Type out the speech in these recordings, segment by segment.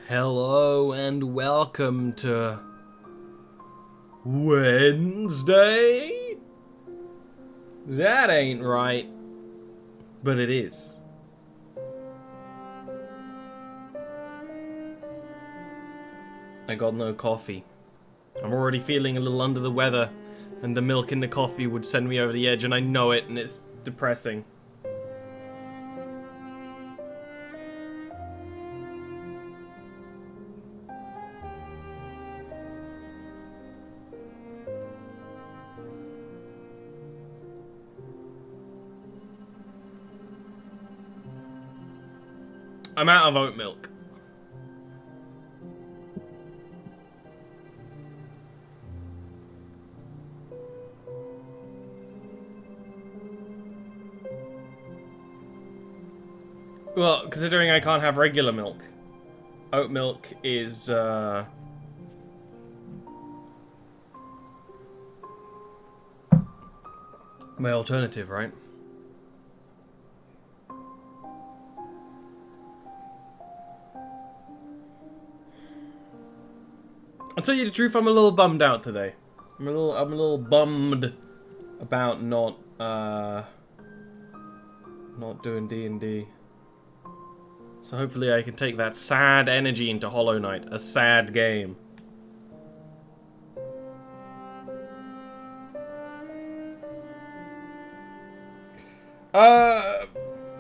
Hello and welcome to Wednesday? That ain't right, but it is. I got no coffee. I'm already feeling a little under the weather, and the milk in the coffee would send me over the edge, and I know it, and it's depressing. I'm out of oat milk. Well, considering I can't have regular milk, oat milk is, my alternative, right? I'll tell you the truth, I'm a little bummed out today. I'm a little bummed about not doing D&D. So hopefully I can take that sad energy into Hollow Knight, a sad game.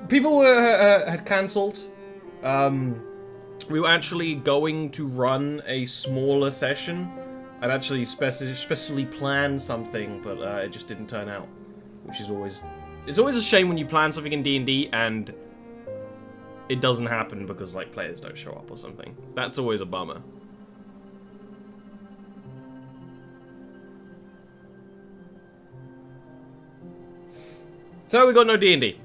People had cancelled. We were actually going to run a smaller session. I'd actually specially planned something, but it just didn't turn out, which is always... It's always a shame when you plan something in D&D and it doesn't happen because, like, players don't show up or something. That's always a bummer. So we got no D&D.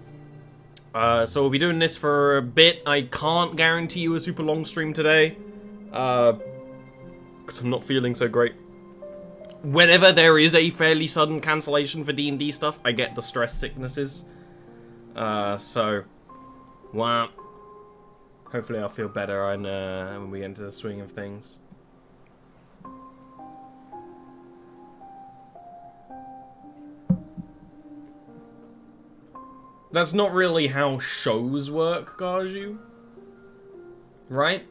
So we'll be doing this for a bit. I can't guarantee you a super long stream today, because I'm not feeling so great. Whenever there is a fairly sudden cancellation for D&D stuff, I get the stress sicknesses. So, wow. Hopefully I'll feel better when we get into the swing of things. That's not really how shows work, Gaju. Right?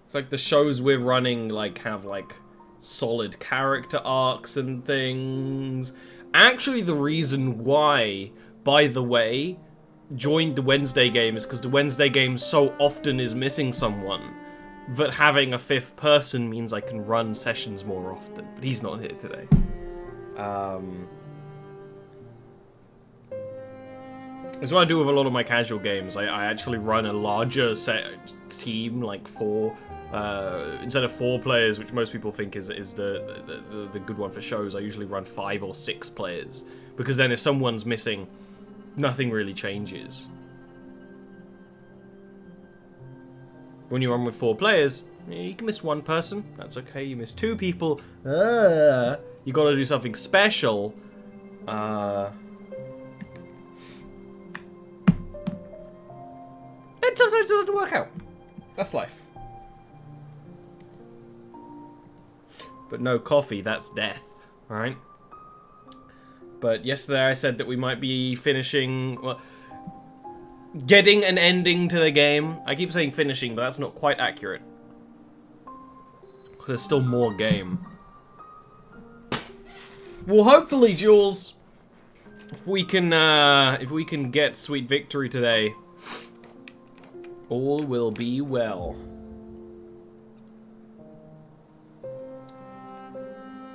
It's like the shows we're running, like, have, like, solid character arcs and things. Actually, the reason why, by the way, joined the Wednesday game is because the Wednesday game so often is missing someone that having a fifth person means I can run sessions more often. But he's not here today. That's what I do with a lot of my casual games. I actually run a larger team, like instead of 4 players, which most people think is the good one for shows. I usually run 5 or 6 players, because then if someone's missing, nothing really changes. When you run with 4 players, you can miss 1 person. That's okay. You miss 2 people. You got to do something special. It sometimes doesn't work out. That's life. But no coffee, that's death, right? But yesterday I said that we might be finishing, well, getting an ending to the game. I keep saying finishing, but that's not quite accurate. There's still more game. Well, hopefully, Jules, if we can get Sweet Victory today, all will be well.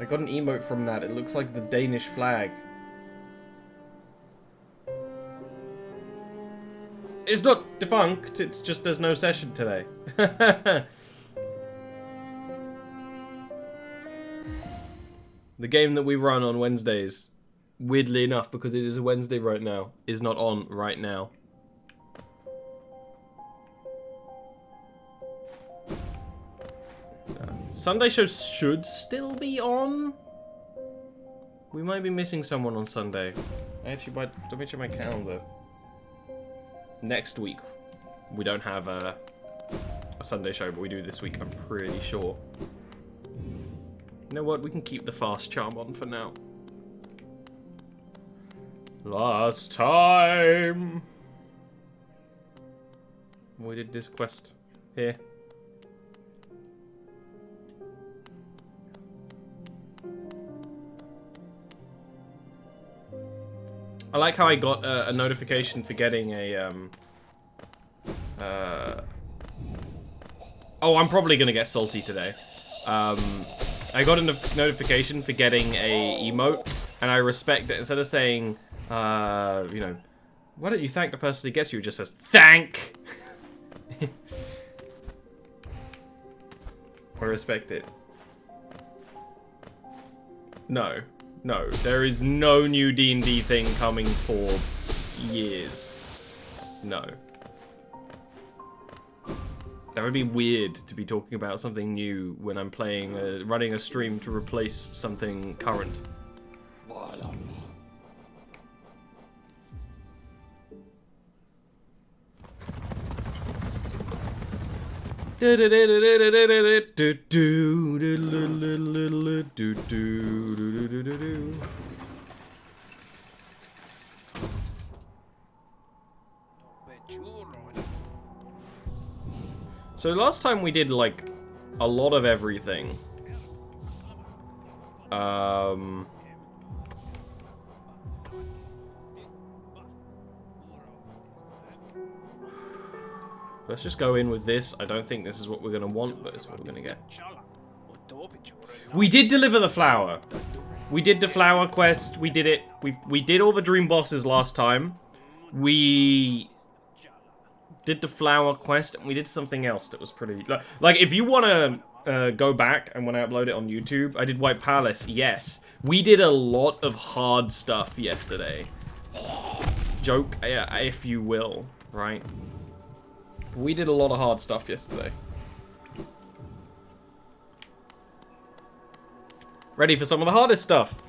I got an emote from that. It looks like the Danish flag. It's not defunct, it's just there's no session today. The game that we run on Wednesdays, weirdly enough, because it is a Wednesday right now, is not on right now. Sunday shows should still be on. We might be missing someone on Sunday. I actually might. Let me check my calendar. Next week, we don't have a Sunday show, but we do this week, I'm pretty sure. You know what? We can keep the fast charm on for now. Last time we did this quest here. I like how I got a notification for getting a oh, I'm probably gonna get salty today. I got a notification for getting a emote, and I respect that instead of saying, you know, why don't you thank the person who gets you, it just says, thank! I respect it. No. No. There is no new D&D thing coming for years. No. That would be weird to be talking about something new when I'm playing, running a stream to replace something current. So last time we did like a lot of everything. Let's just go in with this. I don't think this is what we're going to want, but it's what we're going to get. We did deliver the flower. We did the flower quest. We did it. We did all the dream bosses last time. We did the flower quest, and we did something else that was pretty... Like if you want to go back, and when I upload it on YouTube, I did White Palace, yes. We did a lot of hard stuff yesterday. Joke, if you will, right? We did a lot of hard stuff yesterday. Ready for some of the hardest stuff.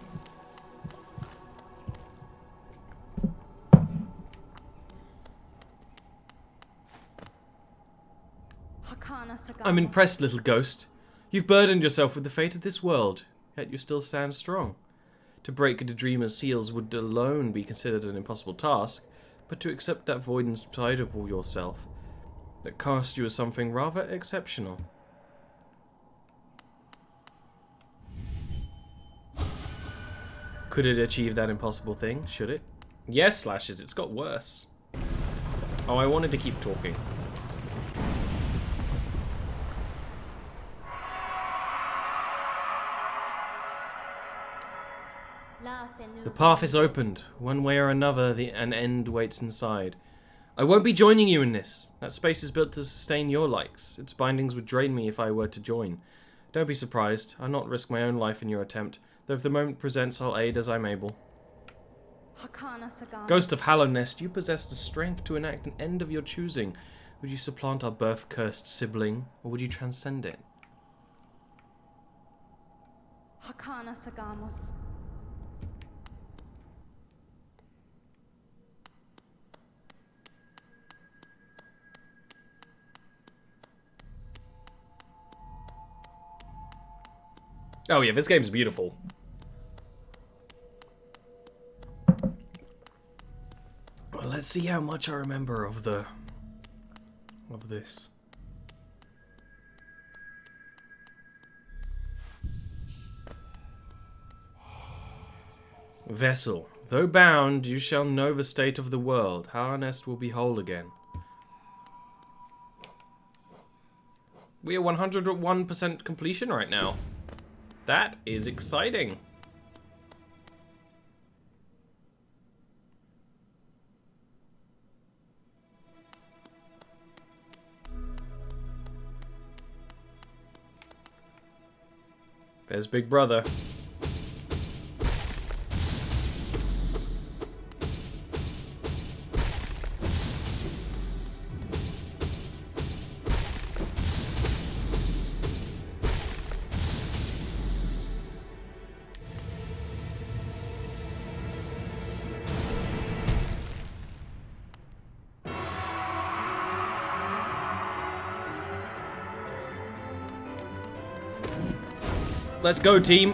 I'm impressed, little ghost. You've burdened yourself with the fate of this world, yet you still stand strong. To break the dreamer's seals would alone be considered an impossible task, but to accept that void inside of yourself, that cast you as something rather exceptional. Could it achieve that impossible thing? Should it? Yes, Slashes, it's got worse. Oh, I wanted to keep talking. The path is opened. One way or another, an end waits inside. I won't be joining you in this. That space is built to sustain your likes. Its bindings would drain me if I were to join. Don't be surprised. I'll not risk my own life in your attempt, though if the moment presents, I'll aid as I'm able. Ghost of Hallow Nest, you possess the strength to enact an end of your choosing. Would you supplant our birth-cursed sibling, or would you transcend it? Oh yeah, this game's beautiful. Well, let's see how much I remember of this. Vessel, though bound, you shall know the state of the world. Harnessed will be whole again. We are 101% completion right now. That is exciting. There's Big Brother. Let's go, team.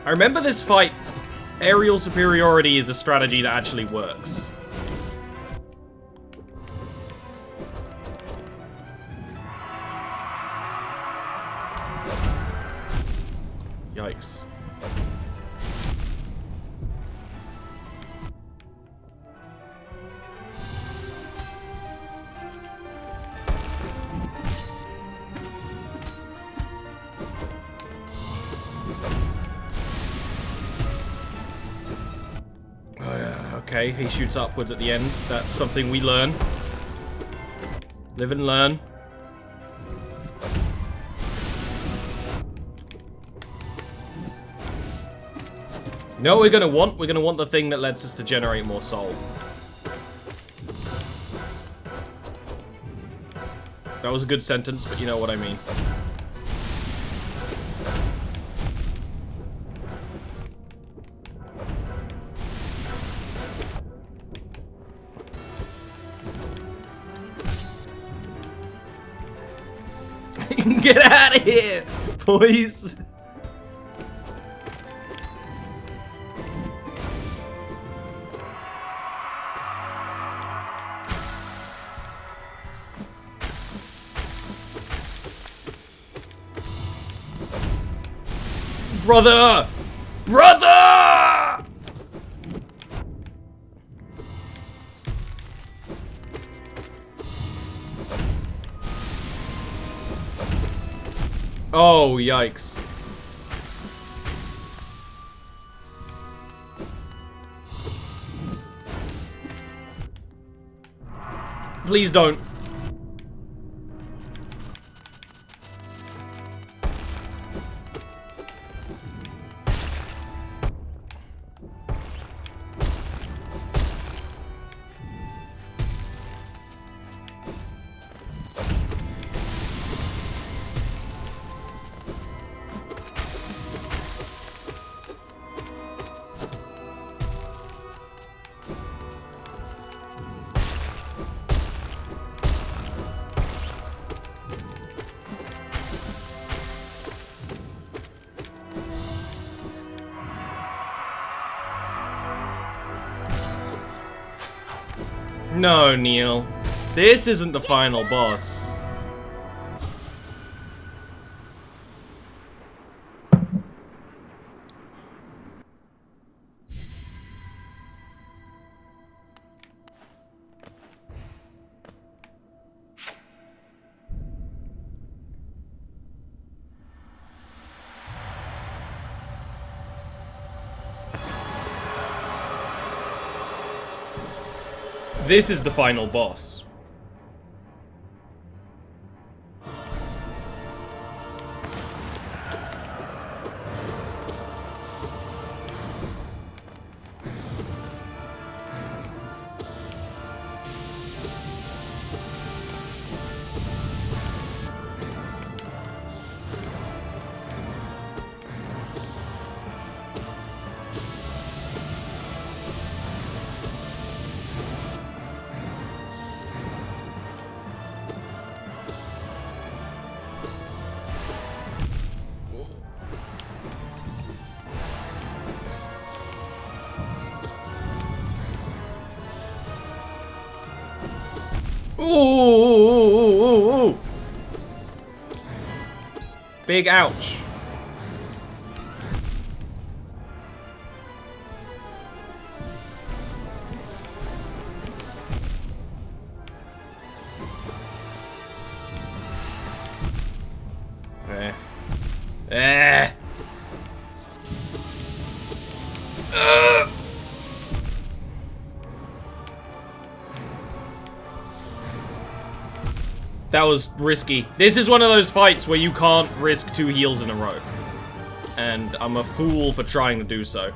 I remember this fight. Aerial superiority is a strategy that actually works. Yikes. Okay, he shoots upwards at the end. That's something we learn. Live and learn. You know what we're gonna want? We're gonna want the thing that lets us to generate more soul. That was a good sentence, but you know what I mean. Get out of here, boys! Brother! Brother! Oh, yikes. Please don't. No, Neil. This isn't the final boss. This is the final boss. Ooh. Big ouch. That was risky. This is one of those fights where you can't risk 2 heals in a row. And I'm a fool for trying to do so.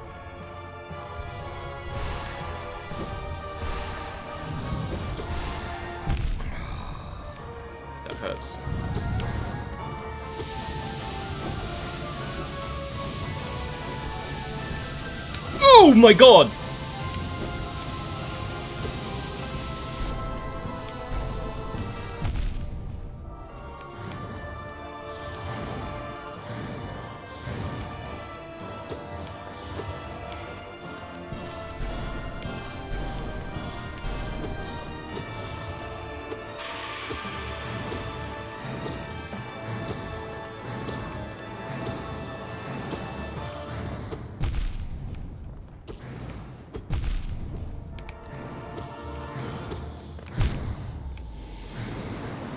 That hurts. Oh my god!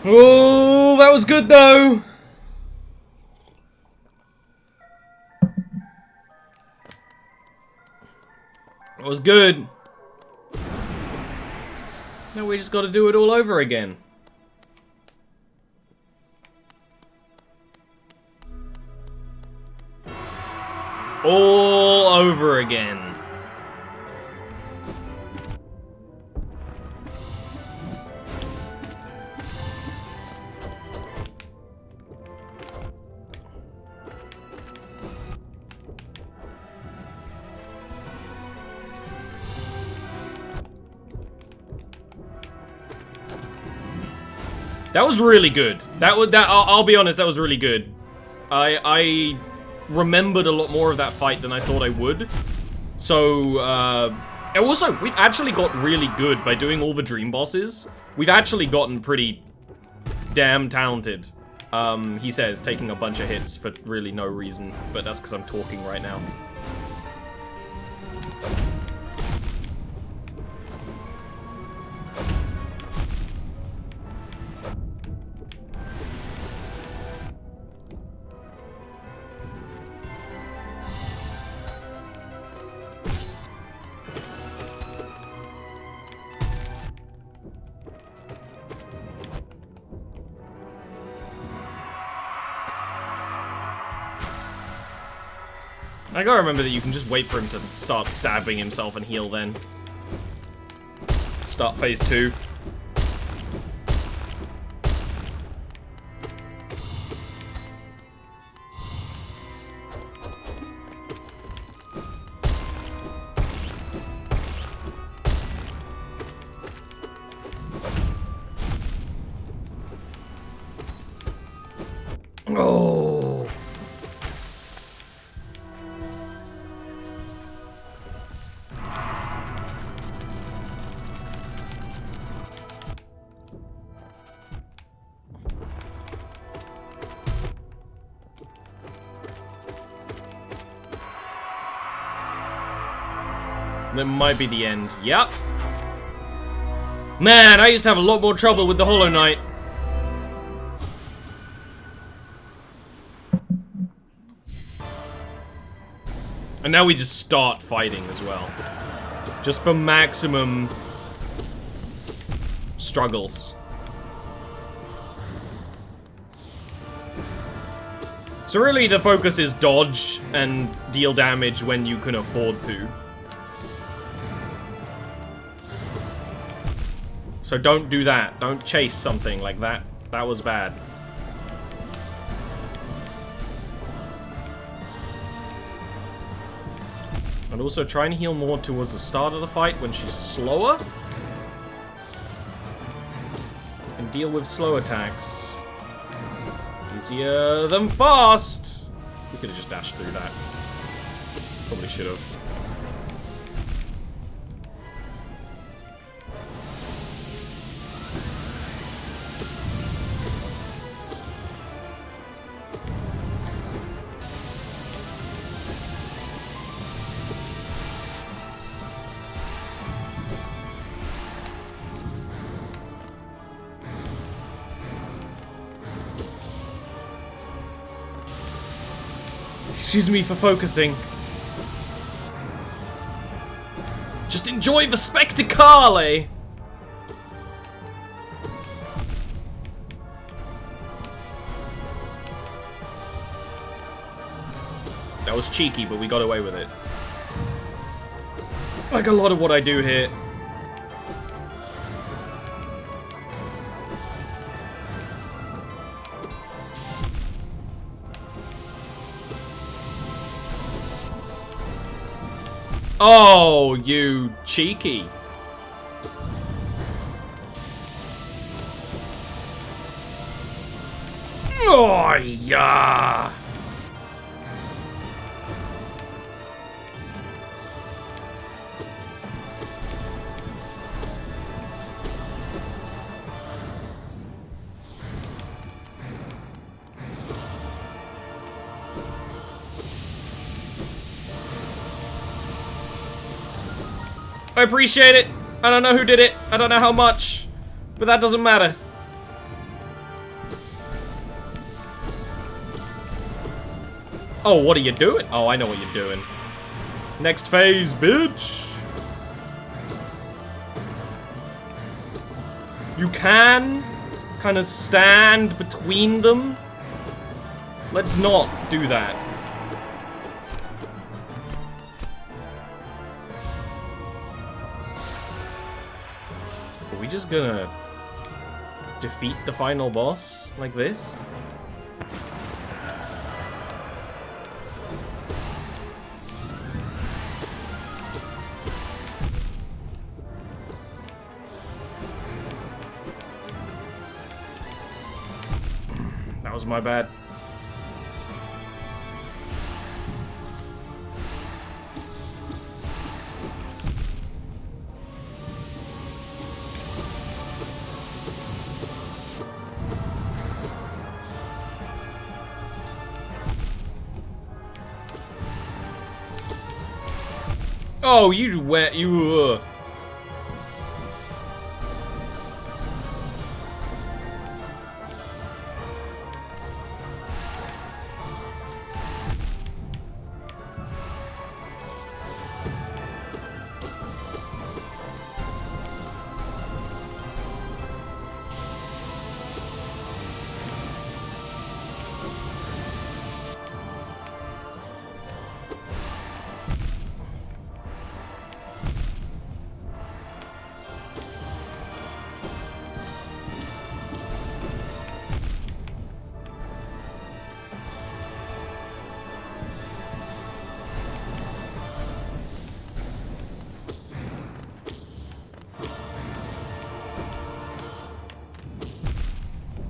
Oh, that was good though. That was good. Now we just got to do it all over again. All over again. That was really good. I'll be honest, that was really good. I remembered a lot more of that fight than I thought I would. So, and also, we've actually got really good by doing all the dream bosses. We've actually gotten pretty damn talented. He says, taking a bunch of hits for really no reason, but that's because I'm talking right now. I gotta remember that you can just wait for him to start stabbing himself and heal then. Start phase 2. Oh. That might be the end. Yep. Man, I used to have a lot more trouble with the Hollow Knight. And now we just start fighting as well. Just for maximum struggles. So really the focus is dodge and deal damage when you can afford to. So don't do that. Don't chase something like that. That was bad. And also try and heal more towards the start of the fight when she's slower. And deal with slow attacks. Easier than fast! We could have just dashed through that. Probably should have. Excuse me for focusing. Just enjoy the spectacle, eh? That was cheeky, but we got away with it. Like a lot of what I do here. Oh, you cheeky. Oh, yeah. I appreciate it. I don't know who did it. I don't know how much. But that doesn't matter. Oh, what are you doing? Oh, I know what you're doing. Next phase, bitch. You can kind of stand between them. Let's not do that. Are we just gonna defeat the final boss like this? That was my bad. Oh, you wet, you.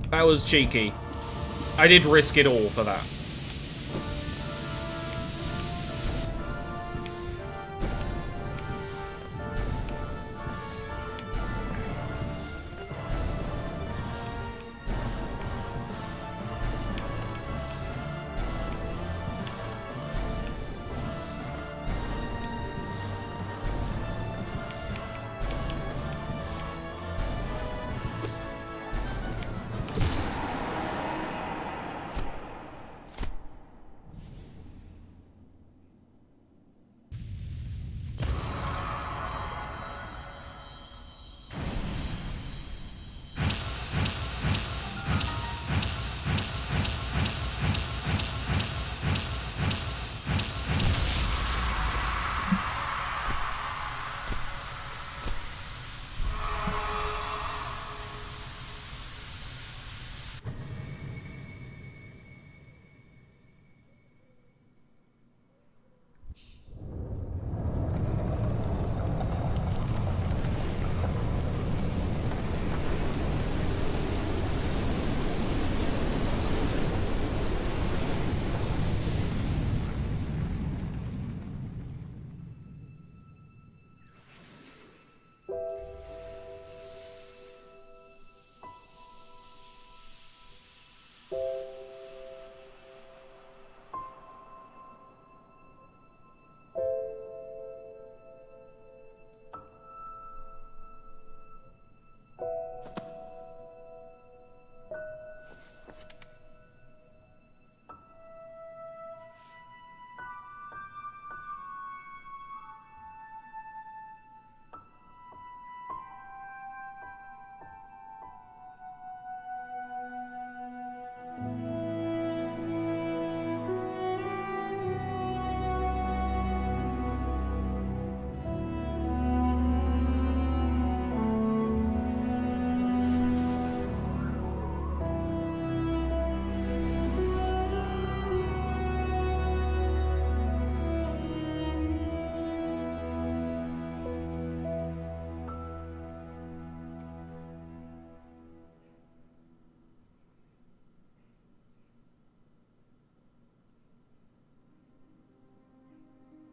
That was cheeky. I did risk it all for that.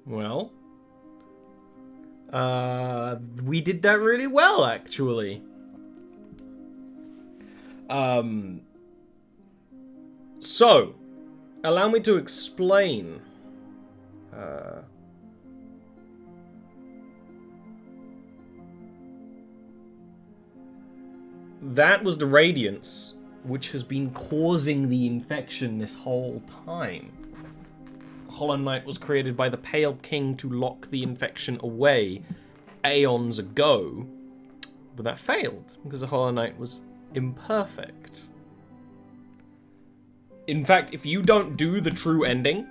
Well, we did that really well, actually. So, allow me to explain. That was the radiance, which has been causing the infection this whole time. Hollow Knight was created by the Pale King to lock the infection away aeons ago, but that failed because the Hollow Knight was imperfect. In fact, if you don't do the true ending,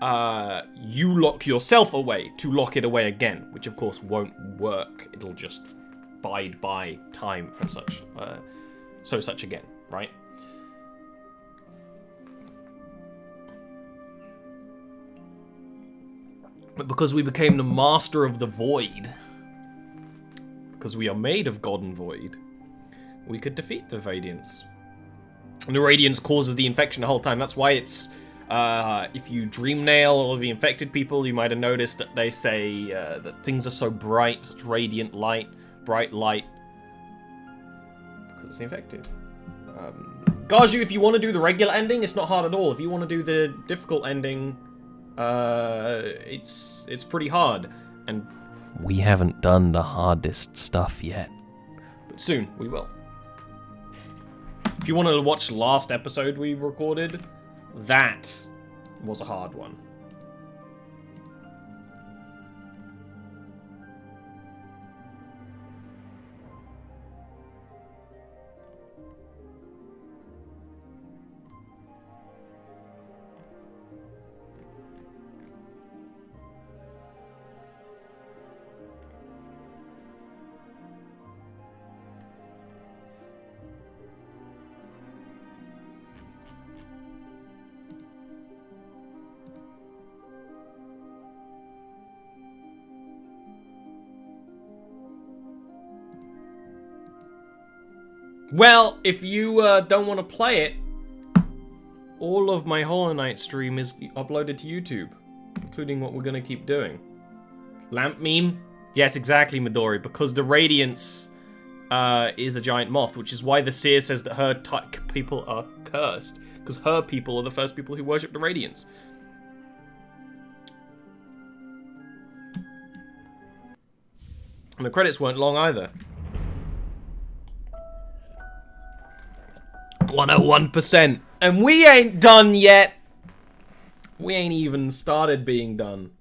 you lock yourself away to lock it away again, which of course won't work. It'll just bide by time for such, such again, right? But because we became the master of the void, because we are made of God and void, we could defeat the Radiance. And the Radiance causes the infection the whole time. That's why it's, if you dream nail all of the infected people, you might have noticed that they say that things are so bright, such radiant light, bright light, because it's infected. Gaju, if you want to do the regular ending, it's not hard at all. If you want to do the difficult ending, it's pretty hard. And we haven't done the hardest stuff yet. But soon, we will. If you want to watch the last episode we recorded, that was a hard one. Well, if you don't want to play it, all of my Hollow Knight stream is uploaded to YouTube, including what we're going to keep doing. Lamp meme? Yes, exactly, Midori, because the Radiance is a giant moth, which is why the seer says that her people are cursed, because her people are the first people who worship the Radiance. And the credits weren't long either. 101%. And we ain't done yet. We ain't even started being done.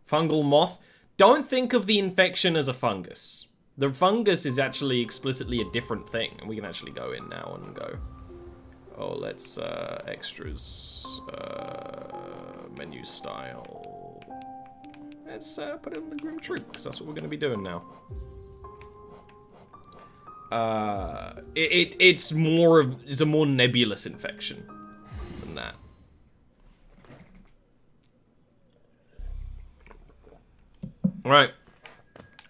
Fungal moth. Don't think of the infection as a fungus. The fungus is actually explicitly a different thing. And we can actually go in now and go. Oh, let's, extras. Menu style. Let's, put it on the Grim Troop, because that's what we're going to be doing now. It's a more nebulous infection than that. Alright.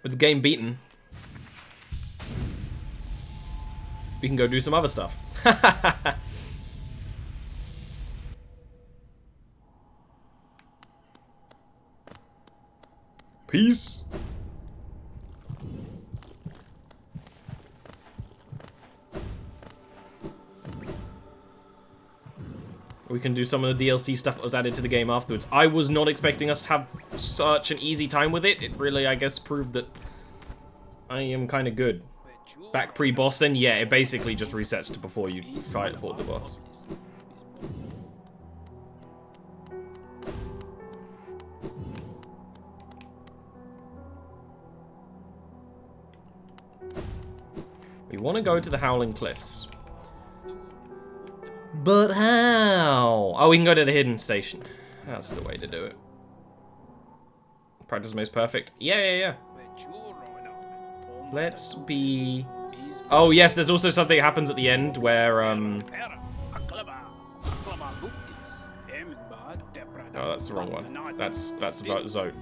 With the game beaten, we can go do some other stuff. Peace. We can do some of the DLC stuff that was added to the game afterwards. I was not expecting us to have such an easy time with it. It really, I guess, proved that I am kind of good. Back pre-boss then? Yeah, it basically just resets to before you fought the boss. We want to go to the Howling Cliffs. But how? Oh, we can go to the hidden station. That's the way to do it. Practice most perfect. Yeah. Let's be... Oh, yes, there's also something that happens at the end where, Oh, that's the wrong one. That's about Zote.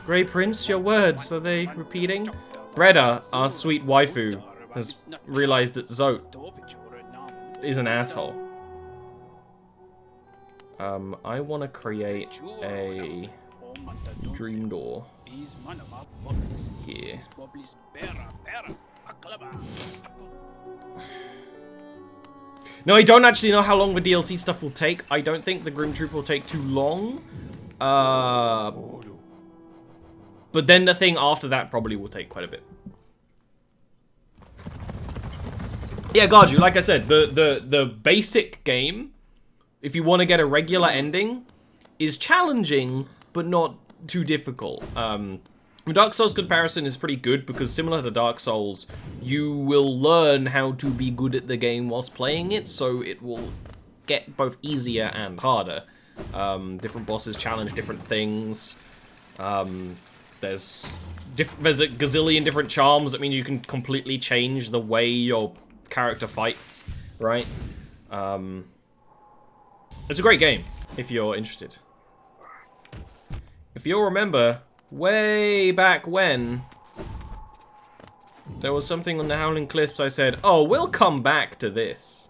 Grey Prince, your words, are they repeating? Breda, our sweet waifu, has realized that Zote is an asshole. I want to create a dream door here. No, I don't actually know how long the DLC stuff will take. I don't think the Grim Troop will take too long. But then the thing after that probably will take quite a bit. Yeah, Garju, like I said, the basic game, if you want to get a regular ending, is challenging, but not too difficult. The Dark Souls comparison is pretty good because similar to Dark Souls, you will learn how to be good at the game whilst playing it, so it will get both easier and harder. Different bosses challenge different things. There's a gazillion different charms that mean you can completely change the way your character fights, right? It's a great game, if you're interested. If you'll remember, way back when, there was something on the Howling Cliffs I said, oh, we'll come back to this.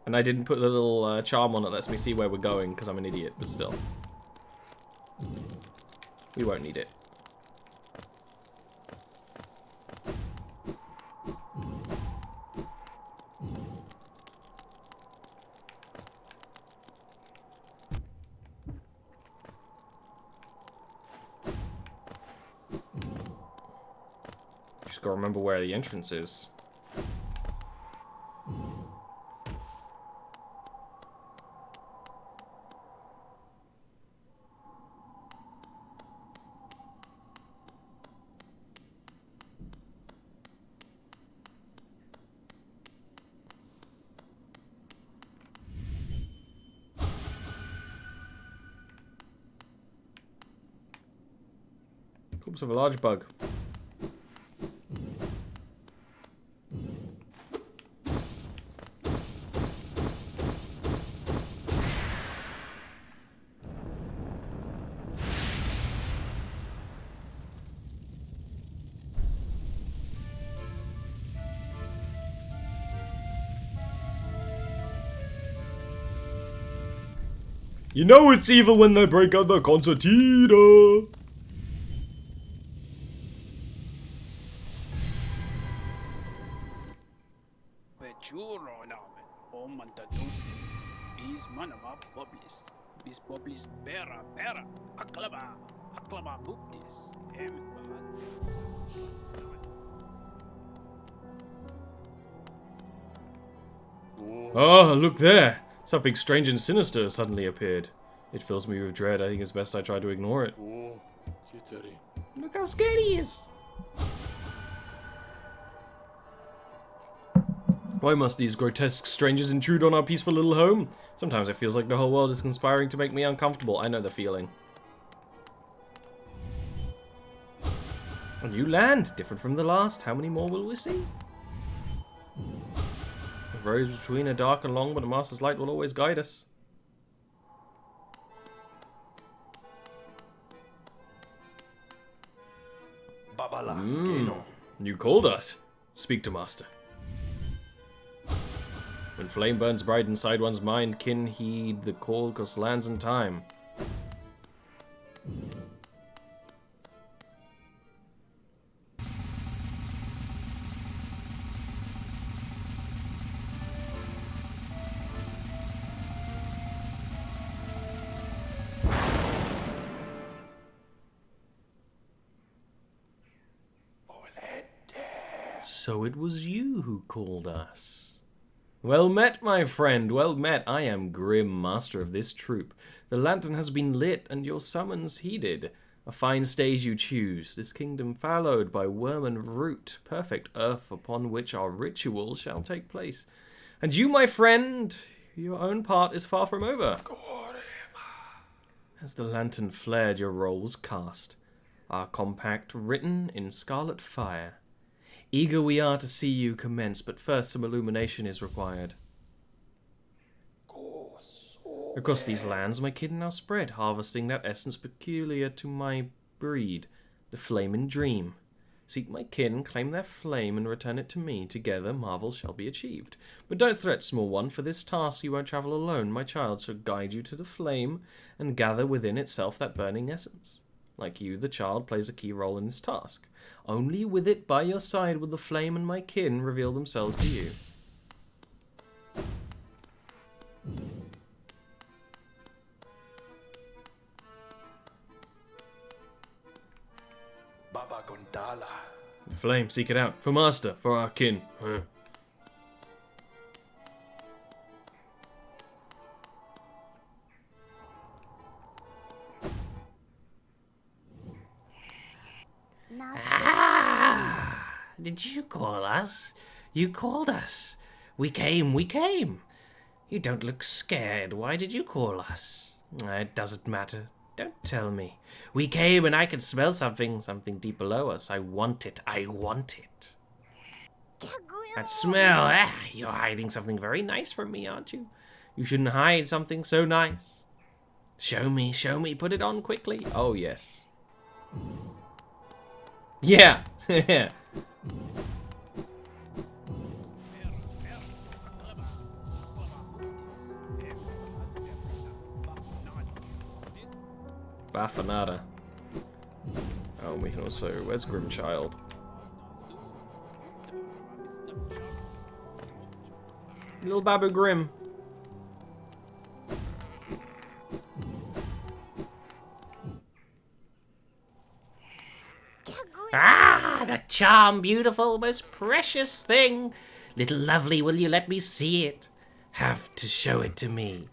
And I didn't put the little charm on that lets me see where we're going, because I'm an idiot, but still. We won't need it. Just gotta remember where the entrance is. Corpse of a large bug. You know it's evil when they break out the concertina. Oh, look there. Something strange and sinister suddenly appeared. It fills me with dread. I think it's best I try to ignore it. Look how scared he is. Why must these grotesque strangers intrude on our peaceful little home? Sometimes it feels like the whole world is conspiring to make me uncomfortable. I know the feeling. A new land, different from the last. How many more will we see? The roads between are dark and long, but the Master's light will always guide us. You called us. Speak to Master. When flame burns bright inside one's mind, kin heed the call, 'cause lands and time. So it was you who called us. Well met, my friend, well met. I am Grim, master of this troop. The lantern has been lit, and your summons heeded. A fine stage you choose, this kingdom fallowed by worm and root, perfect earth upon which our ritual shall take place. And you, my friend, your own part is far from over. As the lantern flared, your role was cast, our compact written in scarlet fire. Eager we are to see you commence, but first some illumination is required. Across these lands my kin now spread, harvesting that essence peculiar to my breed, the flaming dream. Seek my kin, claim their flame, and return it to me. Together, marvels shall be achieved. But don't fret, small one, for this task you won't travel alone. My child shall guide you to the flame, and gather within itself that burning essence. Like you, the child plays a key role in this task. Only with it by your side will the flame and my kin reveal themselves to you. The flame, seek it out. For master, for our kin. Did you call us? You called us. We came, we came. You don't look scared. Why did you call us? It doesn't matter. Don't tell me. We came and I can smell something deep below us. I want it. I want it. That smell. You're hiding something very nice from me, aren't you? You shouldn't hide something so nice. Show me, put it on quickly. Oh, yes. Yeah. Baffanada. Oh, we can also... Where's Grimchild? Little Babu Grim. The charm, beautiful, most precious thing. Little lovely, will you let me see it? Have to show it to me.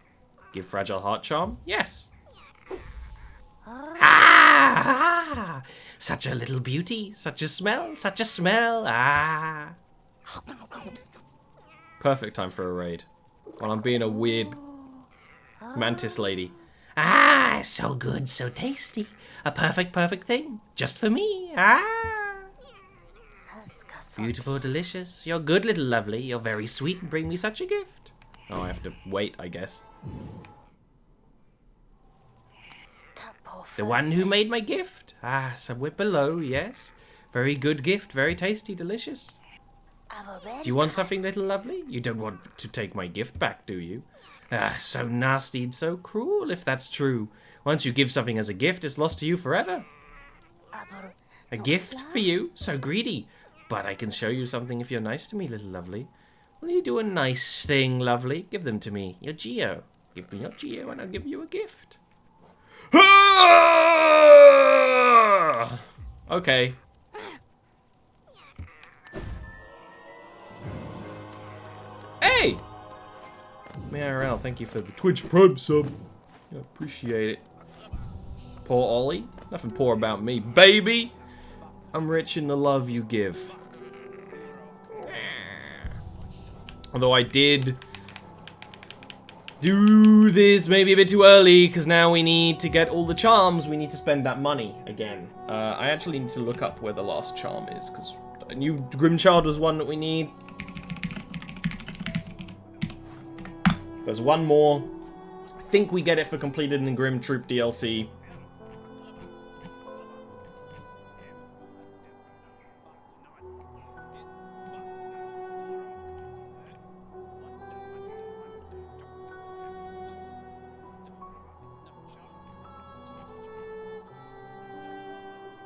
Give Fragile Heart charm? Yes. Such a little beauty, such a smell, Perfect time for a raid. While I'm being a weird mantis lady. So good, so tasty. A perfect thing, just for me. Beautiful, delicious. You're good, little lovely. You're very sweet and bring me such a gift. Oh, I have to wait, I guess. The one who made my gift. Somewhere below, yes. Very good gift, very tasty, delicious. Do you want something, little lovely? You don't want to take my gift back, do you? So nasty and so cruel, if that's true. Once you give something as a gift, it's lost to you forever. A gift for you? So greedy. But I can show you something if you're nice to me, little lovely. Will you do a nice thing, lovely? Give them to me. Your Geo. Give me your Geo and I'll give you a gift. Okay. Hey! Mayorel, thank you for the Twitch Prime sub. I appreciate it. Poor Ollie. Nothing poor about me, baby. I'm rich in the love you give. Although I did do this maybe a bit too early, because now we need to get all the charms. We need to spend that money again. I actually need to look up where the last charm is, because I knew Grimchild was one that we need. There's one more. I think we get it for completed in Grim Troop DLC.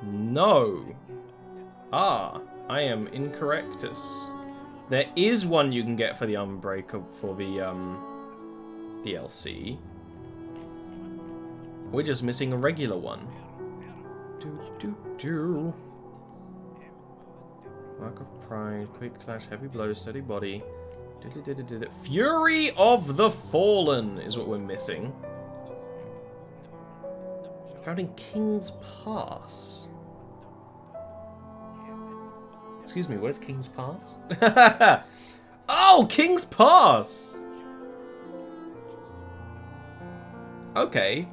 No. I am incorrectus. There is one you can get for the Unbreaker for the DLC. We're just missing a regular one. Mark of Pride, quick slash heavy blow, steady body. Fury of the Fallen is what we're missing. Found in King's Pass. Excuse me, where's King's Pass? Oh, King's Pass! Okay.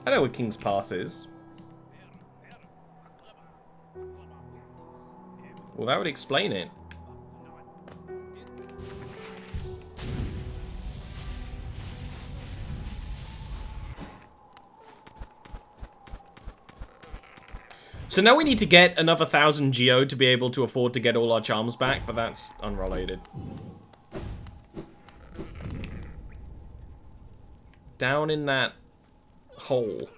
I know what King's Pass is. Well, that would explain it. So now we need to get another 1,000 geo to be able to afford to get all our charms back, but that's unrelated. Down in that hole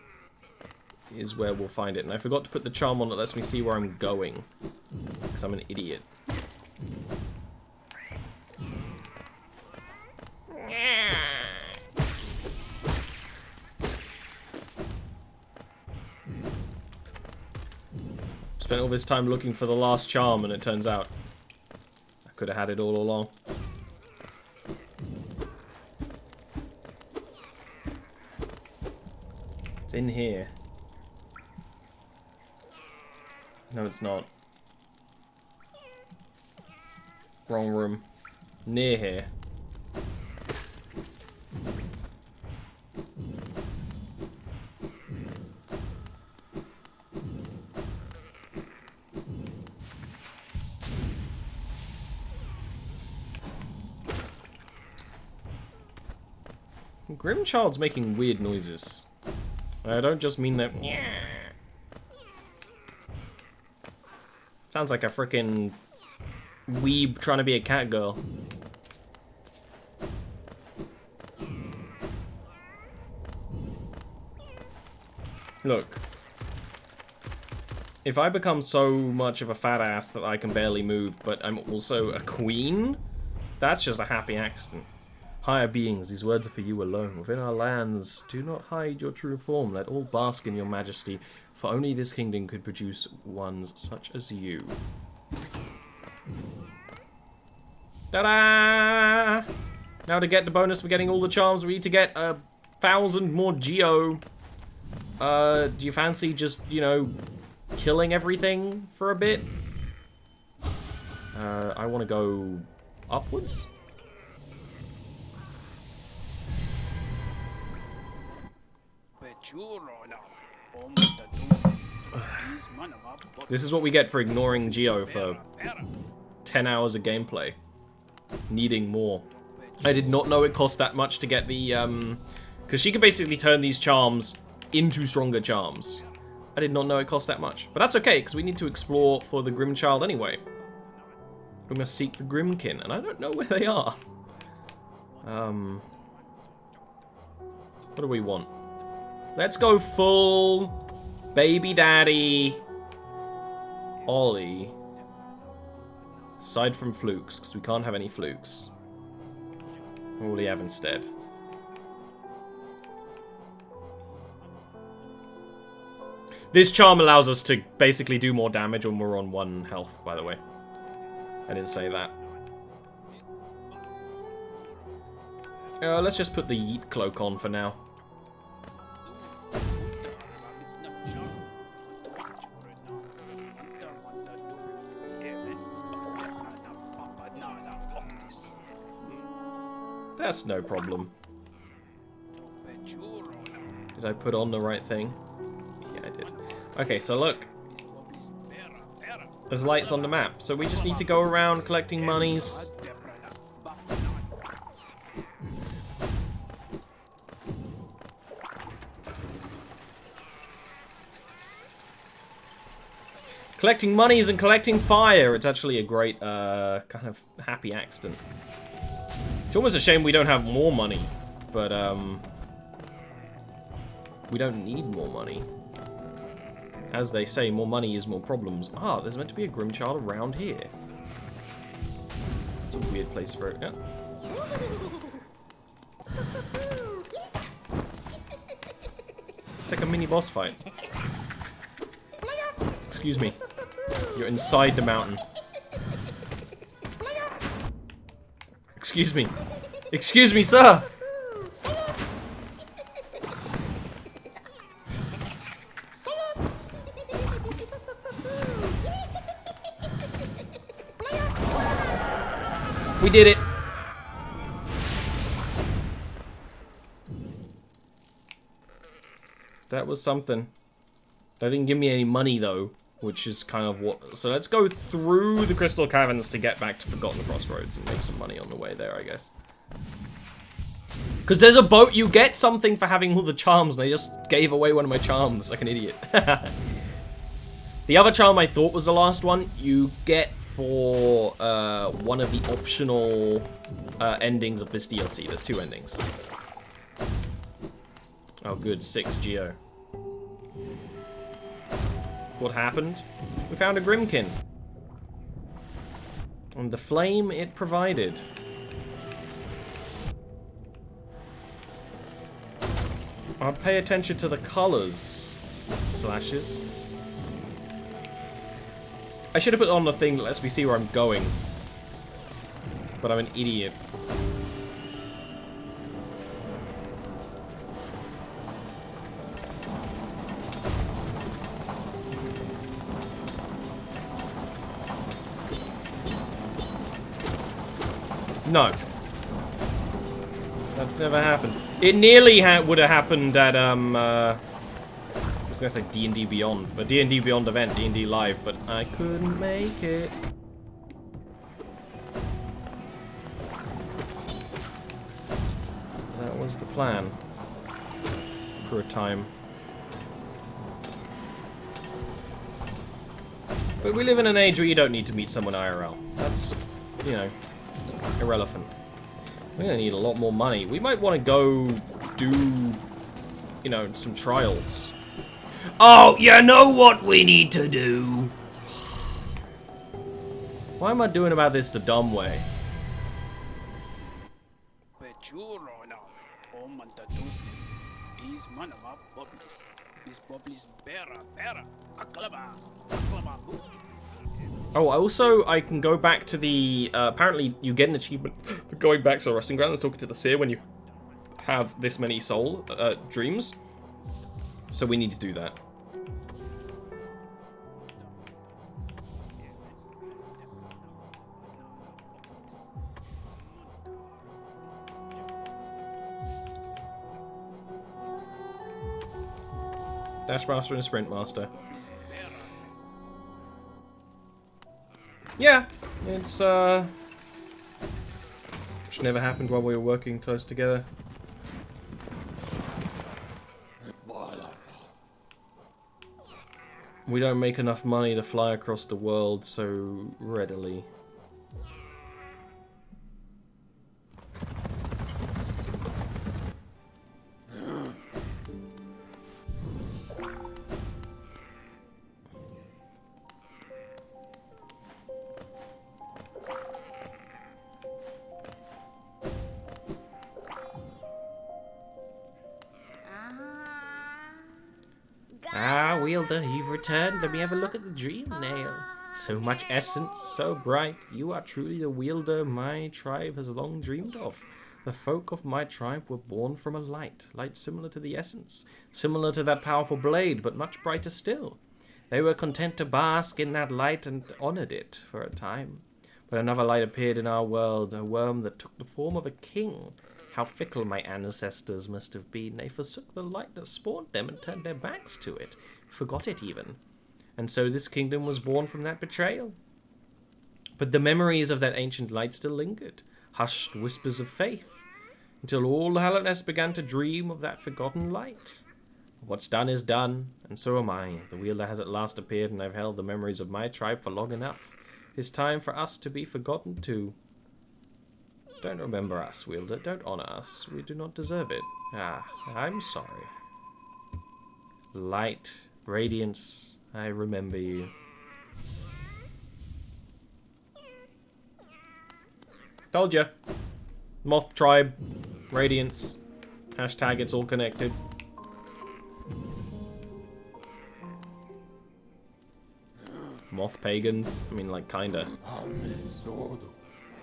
is where we'll find it. And I forgot to put the charm on that lets me see where I'm going. Because I'm an idiot. Spent all this time looking for the last charm, and it turns out I could have had it all along. It's in here. No, it's not. Wrong room. Near here. Grimchild's making weird noises. I don't just mean that. Sounds like a frickin' weeb trying to be a cat girl. Look. If I become so much of a fat ass that I can barely move, but I'm also a queen, that's just a happy accident. Higher beings, these words are for you alone. Within our lands, do not hide your true form. Let all bask in your majesty, for only this kingdom could produce ones such as you. Ta-da! Now to get the bonus for getting all the charms, we need to get 1,000 more geo. Do you fancy just, you know, killing everything for a bit? I want to go upwards. This is what we get for ignoring Geo for 10 hours of gameplay. Needing more. I did not know it cost that much to get the, because she can basically turn these charms into stronger charms. I did not know it cost that much. But that's okay, because we need to explore for the Grimchild anyway. We're going to seek the Grimkin, and I don't know where they are. What do we want? Let's go full baby daddy Ollie. Aside from flukes, because we can't have any flukes. What will he have instead? This charm allows us to basically do more damage when we're on 1 health, by the way. I didn't say that. Let's just put the Yeet Cloak on for now. That's no problem. Did I put on the right thing? Yeah, I did. Okay, so look. There's lights on the map, so we just need to go around collecting monies. Collecting monies and collecting fire. It's actually a great, kind of happy accident. It's almost a shame we don't have more money, but, we don't need more money. As they say, more money is more problems. Ah, there's meant to be a Grimchild around here. It's a weird place for it. Yeah. It's like a mini boss fight. Excuse me. You're inside the mountain. Excuse me. Excuse me, sir! We did it! That was something. That didn't give me any money, though. Which is kind of what... So let's go through the Crystal Caverns to get back to Forgotten Crossroads and make some money on the way there, I guess. Because there's a boat, you get something for having all the charms, and I just gave away one of my charms like an idiot. The The other charm I thought was the last one, you get for one of the optional endings of this DLC. There's 2 endings. Oh, good. 6 Geo. What happened? We found a Grimkin. And the flame it provided. I'll pay attention to the colors, Mr. Slashes. I should have put on the thing that lets me see where I'm going. But I'm an idiot. No. That's never happened. It nearly would have happened at, I was gonna say D&D Beyond, but D&D Beyond event, D&D Live, but I couldn't make it. That was the plan. For a time. But we live in an age where you don't need to meet someone IRL. That's, you know, irrelevant. We're gonna need a lot more money. We might want to go do, you know, some trials. Oh, you know what we need to do? Why am I doing about this the dumb way? Oh, I can go back to the, apparently you get an achievement for going back to the Resting Ground and talking to the Seer when you have this many soul, dreams. So we need to do that. Dash Master and Sprint Master. Yeah, it's, which never happened while we were working close together. We don't make enough money to fly across the world so readily. Ah, Wielder, you've returned. Let me have a look at the dream nail. So much essence, so bright. You are truly the wielder my tribe has long dreamed of. The folk of my tribe were born from a light similar to the essence, similar to that powerful blade, but much brighter still. They were content to bask in that light and honored it for a time. But another light appeared in our world, a worm that took the form of a king. How fickle my ancestors must have been. They forsook the light that spawned them and turned their backs to it. Forgot it even. And so this kingdom was born from that betrayal. But the memories of that ancient light still lingered, hushed whispers of faith, until all Hallownest began to dream of that forgotten light. What's done is done, and so am I. The wielder has at last appeared, and I've held the memories of my tribe for long enough. It's time for us to be forgotten too. Don't remember us, wielder. Don't honor us. We do not deserve it. Ah, I'm sorry. Light, radiance, I remember you. Told ya. Moth tribe, radiance, hashtag it's all connected. Moth pagans? I mean, like, kinda.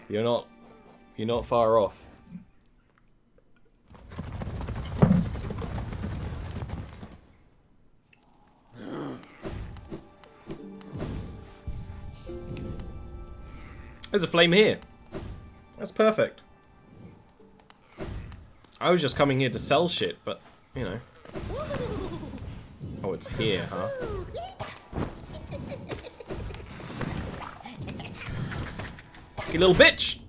You're not far off. There's a flame here. That's perfect. I was just coming here to sell shit, but, you know. Oh, it's here, huh? You little bitch!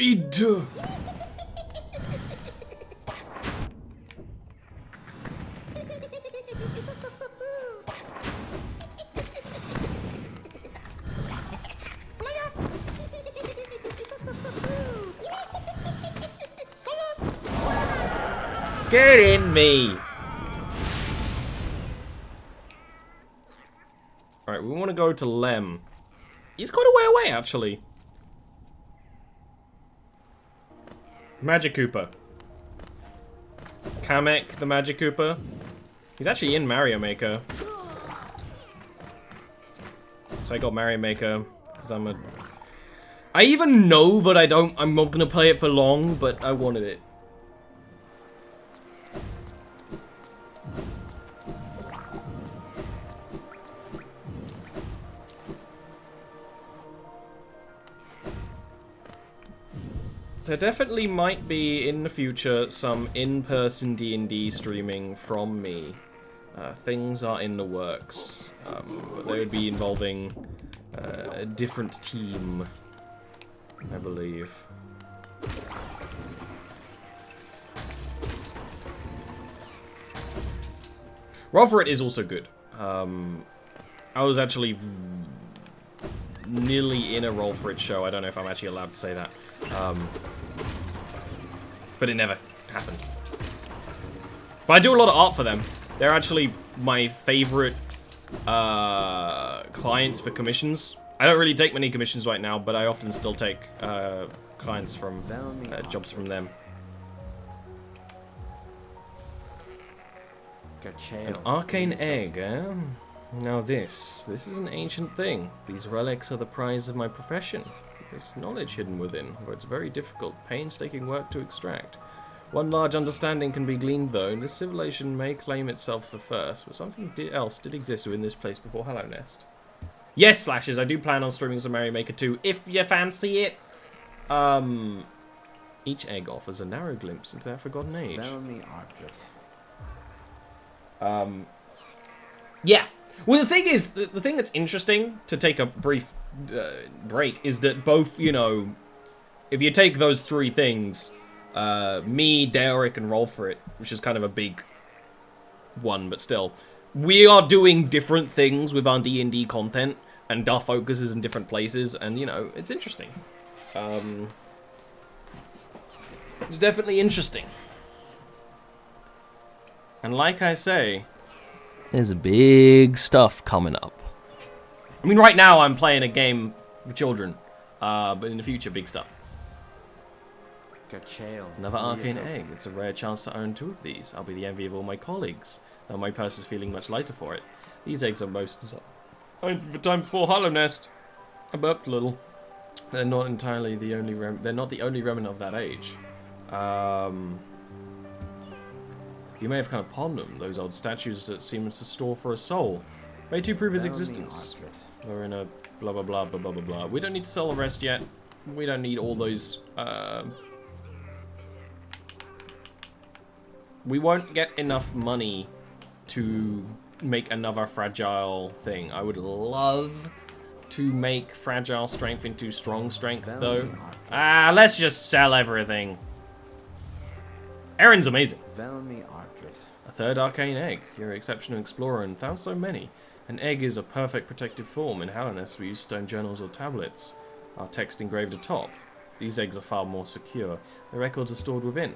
Greed! Get in me! Alright, we want to go to Lem. He's got a way away, actually. Magic Koopa. Kamek, the Magic Koopa. He's actually in Mario Maker. So I got Mario Maker, because I'm a... I even know that I'm not gonna play it for long, but I wanted it. There definitely might be, in the future, some in-person D&D streaming from me. Things are in the works, but they would be involving a different team, I believe. Roll for It is also good. I was actually nearly in a Roll for It show. I don't know if I'm actually allowed to say that. But it never happened. But I do a lot of art for them. They're actually my favorite clients for commissions. I don't really take many commissions right now, but I often still take clients from jobs from them. An arcane egg, eh? Now this is an ancient thing. These relics are the prize of my profession. There's knowledge hidden within, where it's very difficult, painstaking work to extract. One large understanding can be gleaned, though. This civilization may claim itself the first, but something else did exist within this place before Hollow Nest. Yes, Slashes, I do plan on streaming some Mario Maker 2, if you fancy it. Each egg offers a narrow glimpse into that forgotten age. Yeah. Well, the thing is, the thing that's interesting, to take a brief break, is that both, you know, if you take those three things, me, Derek, and Roll for It, which is kind of a big one, but still, we are doing different things with our D&D content, and our focus is in different places, and, you know, it's interesting. It's definitely interesting. And like I say, there's big stuff coming up. I mean, right now I'm playing a game with children, but in the future, big stuff. Another arcane egg. It's a rare chance to own 2 of these. I'll be the envy of all my colleagues, though my purse is feeling much lighter for it. These eggs are most designed for the time before Hollow Nest. I burped a little. They're not entirely the only they're not the only remnant of that age. You may have come upon them, those old statues that seem to store for a soul. May too prove its existence. We're in a blah blah blah blah blah blah blah. We don't need to sell the rest yet. We don't need all those, we won't get enough money to make another fragile thing. I would love to make fragile strength into strong strength, though. Let's just sell everything. Erin's amazing. A third arcane egg. You're an exceptional explorer and found so many. An egg is a perfect protective form. In Hollow Nest, we use stone journals or tablets. Our text engraved atop. These eggs are far more secure. The records are stored within.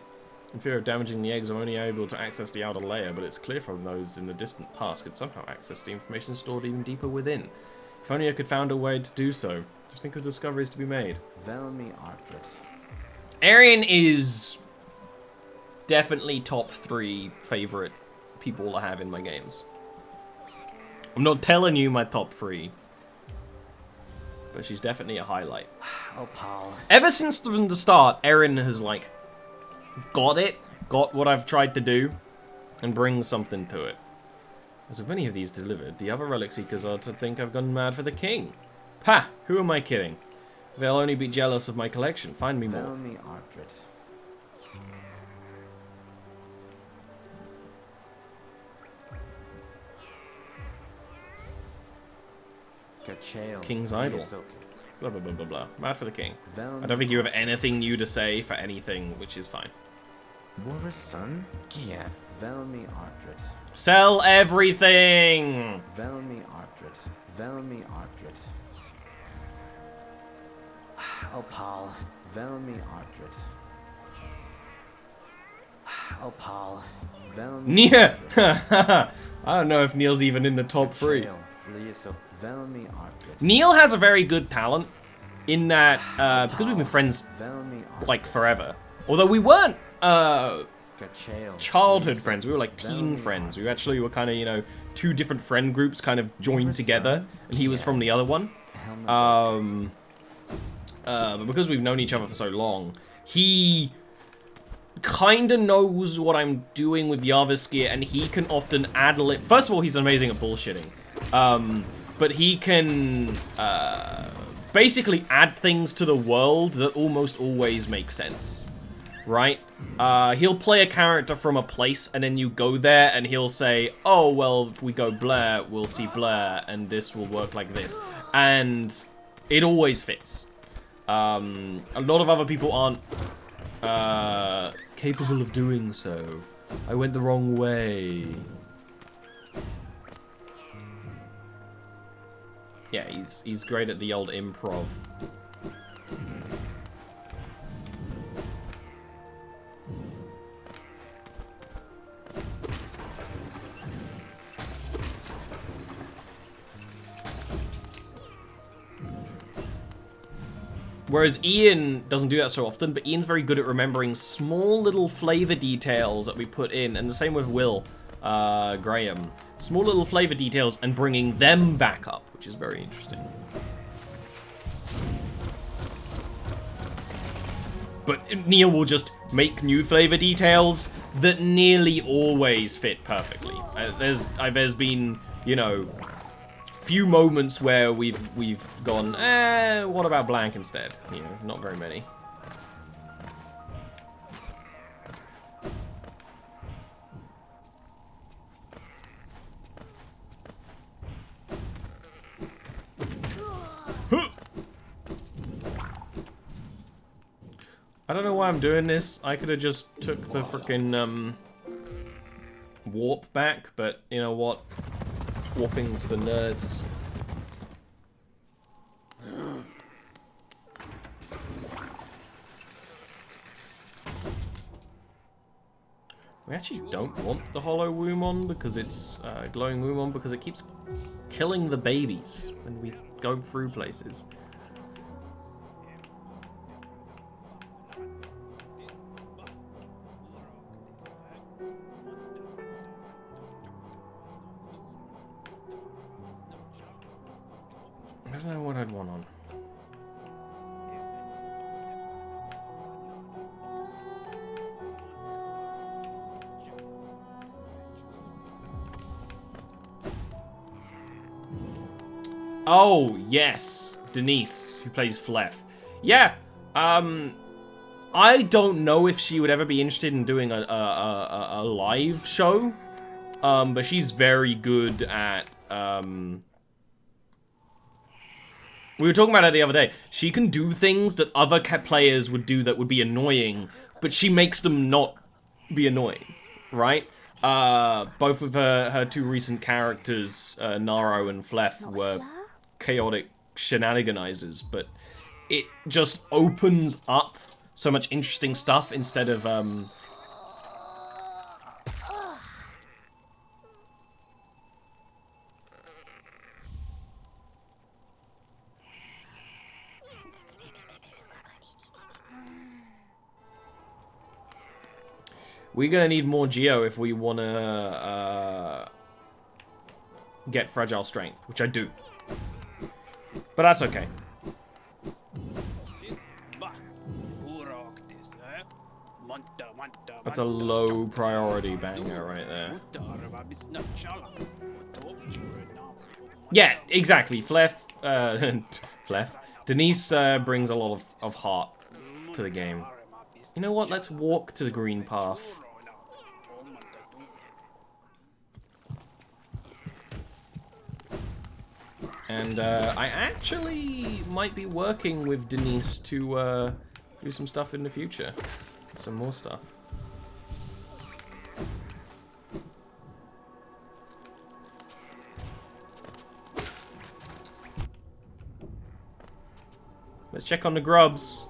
In fear of damaging the eggs, I'm only able to access the outer layer, but it's clear from those in the distant past could somehow access the information stored even deeper within. If only I could find a way to do so. Just think of discoveries to be made. Erin is definitely top 3 favorite people I have in my games. I'm not telling you my top 3, but she's definitely a highlight. Oh, pal. Ever since from the start, Erin has, like, got what I've tried to do, and brings something to it. As with many of these delivered, the other relic seekers are to think I've gone mad for the king. Ha! Who am I kidding? They'll only be jealous of my collection. Find me more. King's Idol. Blah, blah, blah, blah, blah. Mad for the king. I don't think you have anything new to say for anything, which is fine. War's son? Yeah. Velmi Ardred. Sell everything! Velmi Ardred. Velmi Ardred. Opal. Velmi Ardred. Opal. Velmi Nia! I don't know if Neil's even in the top 3. Velmi Ardred. Neil has a very good talent in that, because we've been friends, Velmi like, forever. Although we weren't, Gachael. childhood friends. We were, like, teen friends. We actually were kind of, you know, 2 different friend groups kind of joined together. And he was from the other one. But because we've known each other for so long, he kind of knows what I'm doing with Yaviskir, and he can often add First of all, he's amazing at bullshitting. But he can basically add things to the world that almost always make sense, right? He'll play a character from a place, and then you go there, and he'll say, oh, well, if we go Blair, we'll see Blair, and this will work like this. And it always fits. A lot of other people aren't capable of doing so. I went the wrong way. Yeah, he's great at the old improv. Whereas Ian doesn't do that so often, but Ian's very good at remembering small little flavor details that we put in, and the same with Will Graham. Small little flavor details and bringing them back up, which is very interesting. But Neil will just make new flavor details that nearly always fit perfectly. There's been, you know, few moments where we've gone, what about blank instead? You know, not very many. I don't know why I'm doing this. I could have just took the frickin' warp back, but you know what? Warping's for nerds. We actually don't want the hollow womb on because it's glowing womb on because it keeps killing the babies when we go through places. I don't know what I'd want on. Oh, yes. Denise, who plays Flef. Yeah, I don't know if she would ever be interested in doing a live show, but she's very good at, we were talking about her the other day. She can do things that other players would do that would be annoying, but she makes them not be annoying, right? Both of her 2 recent characters, Naro and Flef, were chaotic shenaniganizers, but it just opens up so much interesting stuff instead of, we're gonna need more Geo if we wanna get Fragile Strength, which I do. But that's okay. That's a low priority banger right there. Yeah, exactly. Flef, Flef. Denise brings a lot of heart to the game. You know what? Let's walk to the green path. And I actually might be working with Denise to do some stuff in the future. Some more stuff. Let's check on the grubs.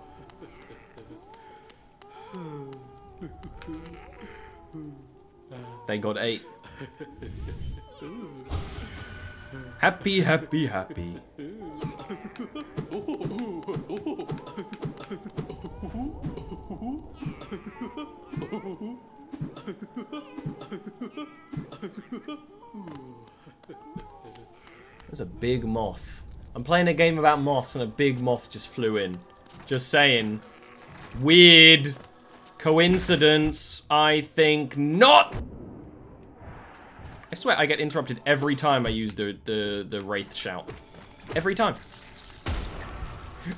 They got 8. Happy, happy, happy. There's a big moth. I'm playing a game about moths and a big moth just flew in. Just saying. Weird. Coincidence? I think not. I swear I get interrupted every time I use the Wraith shout. Every time.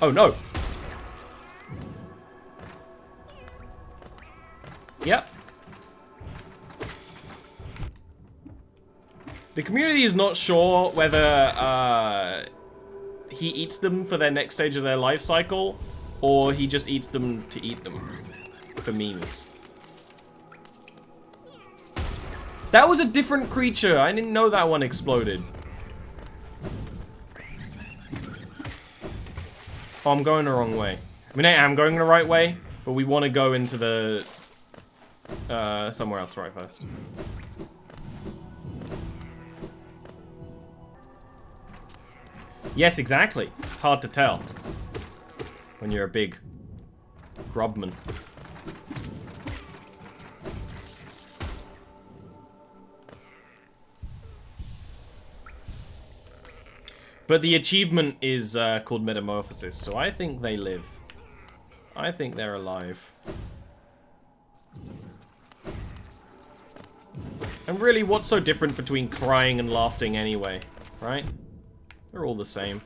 Oh no. Yep. The community is not sure whether he eats them for their next stage of their life cycle, or he just eats them to eat them for memes. That was a different creature. I didn't know that one exploded. Oh, I'm going the wrong way. I mean, I am going the right way, but we want to go into the somewhere else right first. Yes, exactly. It's hard to tell when you're a big grubman. But the achievement is called Metamorphosis, so I think they live. I think they're alive. And really, what's so different between crying and laughing anyway, right? They're all the same.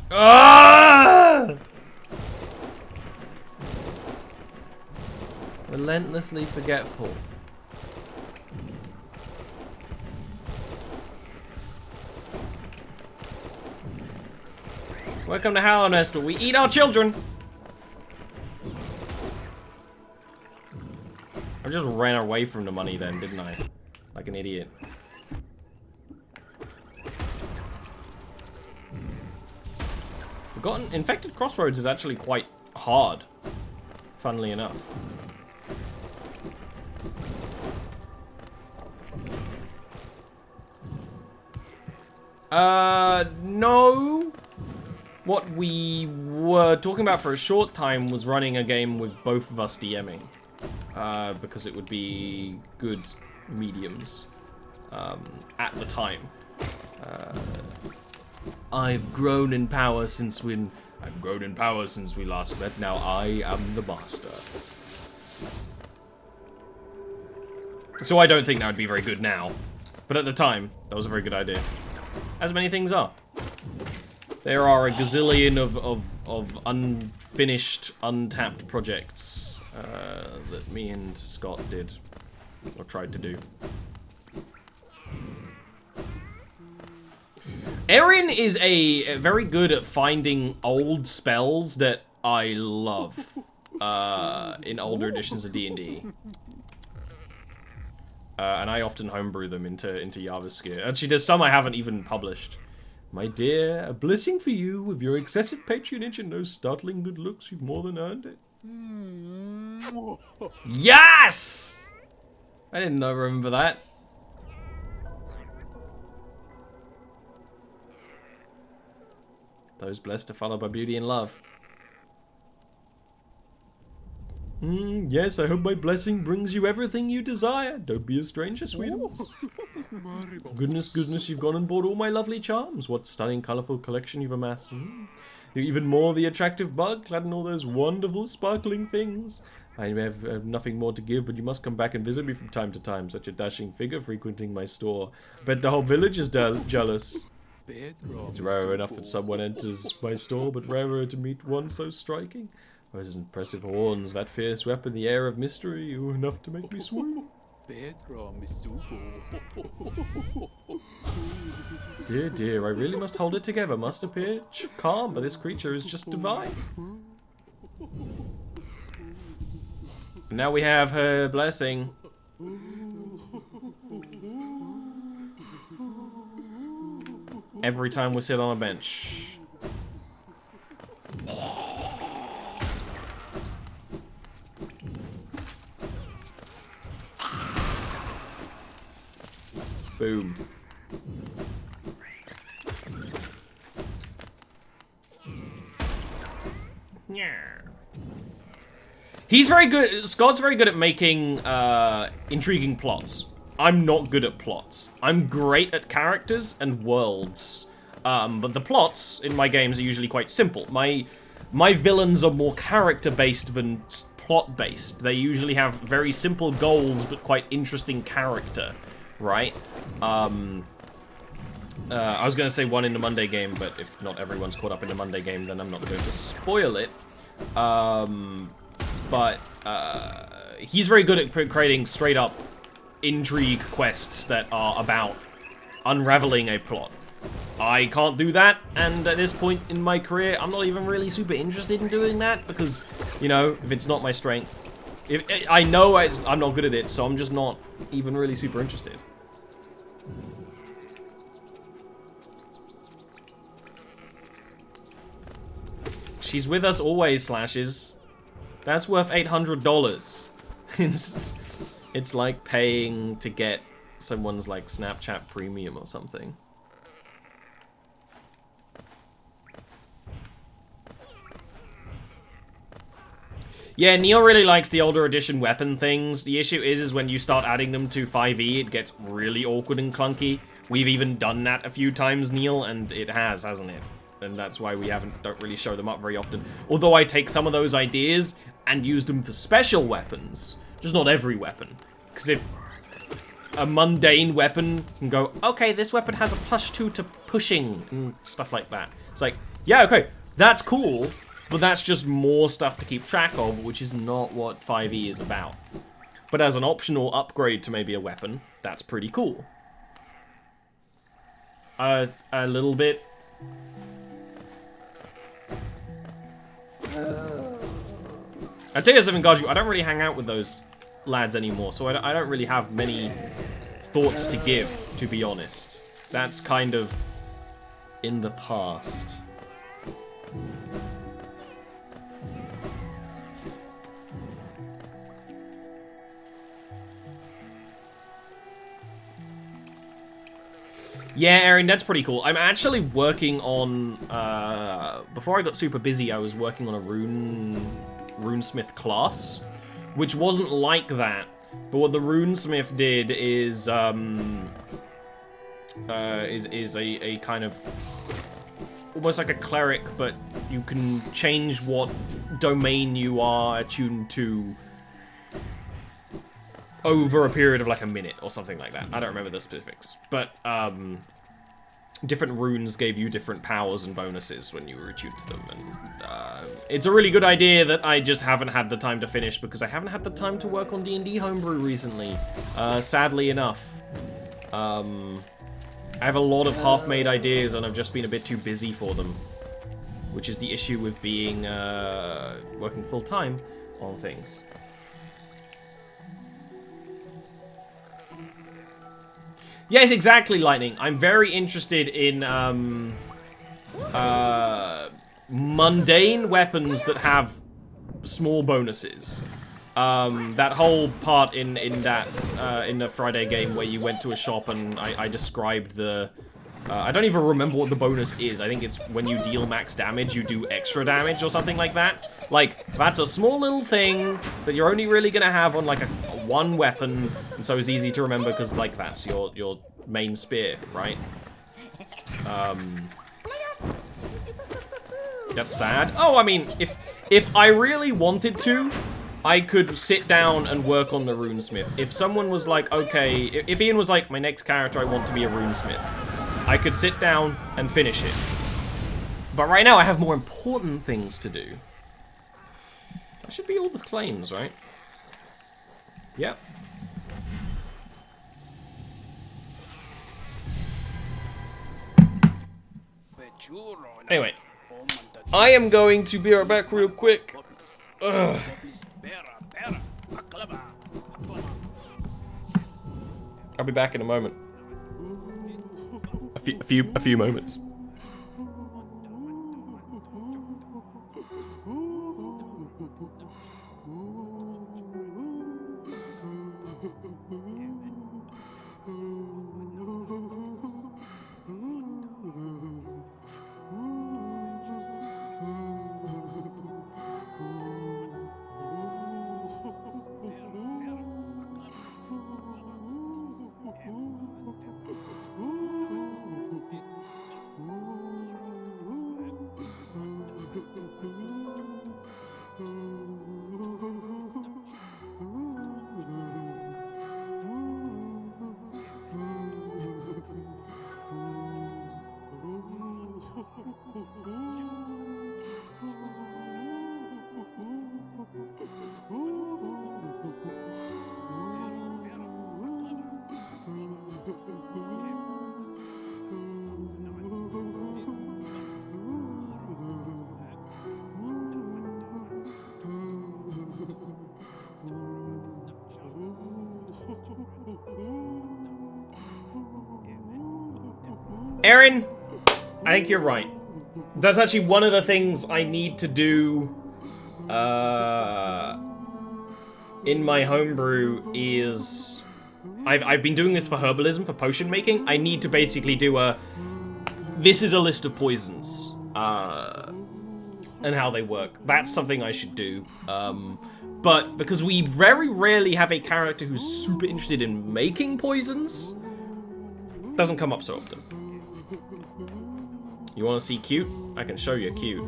Ah! Relentlessly forgetful. Welcome to Hallownest, where we eat our children. I just ran away from the money then, didn't I? Like an idiot. Forgotten Infected Crossroads is actually quite hard, funnily enough. No. What we were talking about for a short time was running a game with both of us DMing. Because it would be good mediums at the time. I've grown in power since we last met. Now I am the master. So I don't think that would be very good now. But at the time, that was a very good idea. As many things are. There are a gazillion of unfinished, untapped projects that me and Scott did, or tried to do. Erin is very good at finding old spells that I love in older editions of D&D. And I often homebrew them into Yavaskir. And she does some I haven't even published. My dear, a blessing for you. With your excessive patronage and those startling good looks, you've more than earned it. Yes! I didn't remember that. Those blessed are followed by beauty and love. Yes, I hope my blessing brings you everything you desire. Don't be a stranger, sweetums. Goodness, goodness, you've gone and bought all my lovely charms. What stunning, colourful collection you've amassed. You're even more the attractive bug, clad in all those wonderful, sparkling things. I have nothing more to give, but you must come back and visit me from time to time. Such a dashing figure frequenting my store. Bet the whole village is jealous. It's rare enough that someone enters my store, but rarer to meet one so striking. Those impressive horns, that fierce weapon, the air of mystery, enough to make me swoon. Dear, dear, I really must hold it together, must appear calm, but this creature is just divine. And now we have her blessing. Every time we sit on a bench. Boom. Yeah. He's very good. Scott's very good at making intriguing plots. I'm not good at plots. I'm great at characters and worlds. But the plots in my games are usually quite simple. My villains are more character-based than plot-based. They usually have very simple goals, but quite interesting character, right? I was going to say one in the Monday game, but if not everyone's caught up in the Monday game, then I'm not going to spoil it. He's very good at creating straight-up intrigue quests that are about unraveling a plot. I can't do that, and at this point in my career, I'm not even really super interested in doing that, because, you know, if it's not my strength, I know I'm not good at it, so I'm just not even really super interested. She's with us always, Slashes. That's worth $800. It's like paying to get someone's, like, Snapchat Premium or something. Yeah, Neil really likes the older edition weapon things. The issue is when you start adding them to 5e, it gets really awkward and clunky. We've even done that a few times, Neil, and it hasn't it? And that's why we don't really show them up very often. Although I take some of those ideas and use them for special weapons, just not every weapon. Because if a mundane weapon can go, okay, this weapon has a +2 to pushing and stuff like that. It's like, yeah, okay, that's cool, but that's just more stuff to keep track of, which is not what 5e is about. But as an optional upgrade to maybe a weapon, that's pretty cool. A little bit. I tell you something, Gaju, I don't really hang out with those lads anymore, so I don't really have many thoughts to give, to be honest. That's kind of in the past. Yeah, Erin, that's pretty cool. I'm actually working on, before I got super busy, I was working on a runesmith class, which wasn't like that. But what the runesmith did is a kind of almost like a cleric, but you can change what domain you are attuned to over a period of like a minute or something like that. I don't remember the specifics, but different runes gave you different powers and bonuses when you were attuned to them, and it's a really good idea that I just haven't had the time to finish because I haven't had the time to work on D&D homebrew recently, sadly enough. I have a lot of half-made ideas and I've just been a bit too busy for them, which is the issue with being working full-time on things. Yes, exactly, Lightning. I'm very interested in mundane weapons that have small bonuses. That whole part in the Friday game where you went to a shop and I described the I don't even remember what the bonus is. I think it's when you deal max damage, you do extra damage or something like that. Like, that's a small little thing that you're only really gonna have on, like, one weapon, and so it's easy to remember because, like, that's your main spear, right? That's sad. Oh, I mean, if I really wanted to, I could sit down and work on the runesmith. If someone was like, okay, if Ian was like, my next character, I want to be a runesmith, I could sit down and finish it. But right now, I have more important things to do. That should be all the claims, right? Yep. Anyway, I am going to be right back real quick. Ugh. I'll be back in a moment. A few moments. Aaron, I think you're right. That's actually one of the things I need to do in my homebrew is... I've been doing this for herbalism, for potion making. I need to basically do a... This is a list of poisons. And how they work. That's something I should do. But because we very rarely have a character who's super interested in making poisons, doesn't come up so often. You want to see cute? I can show you cute.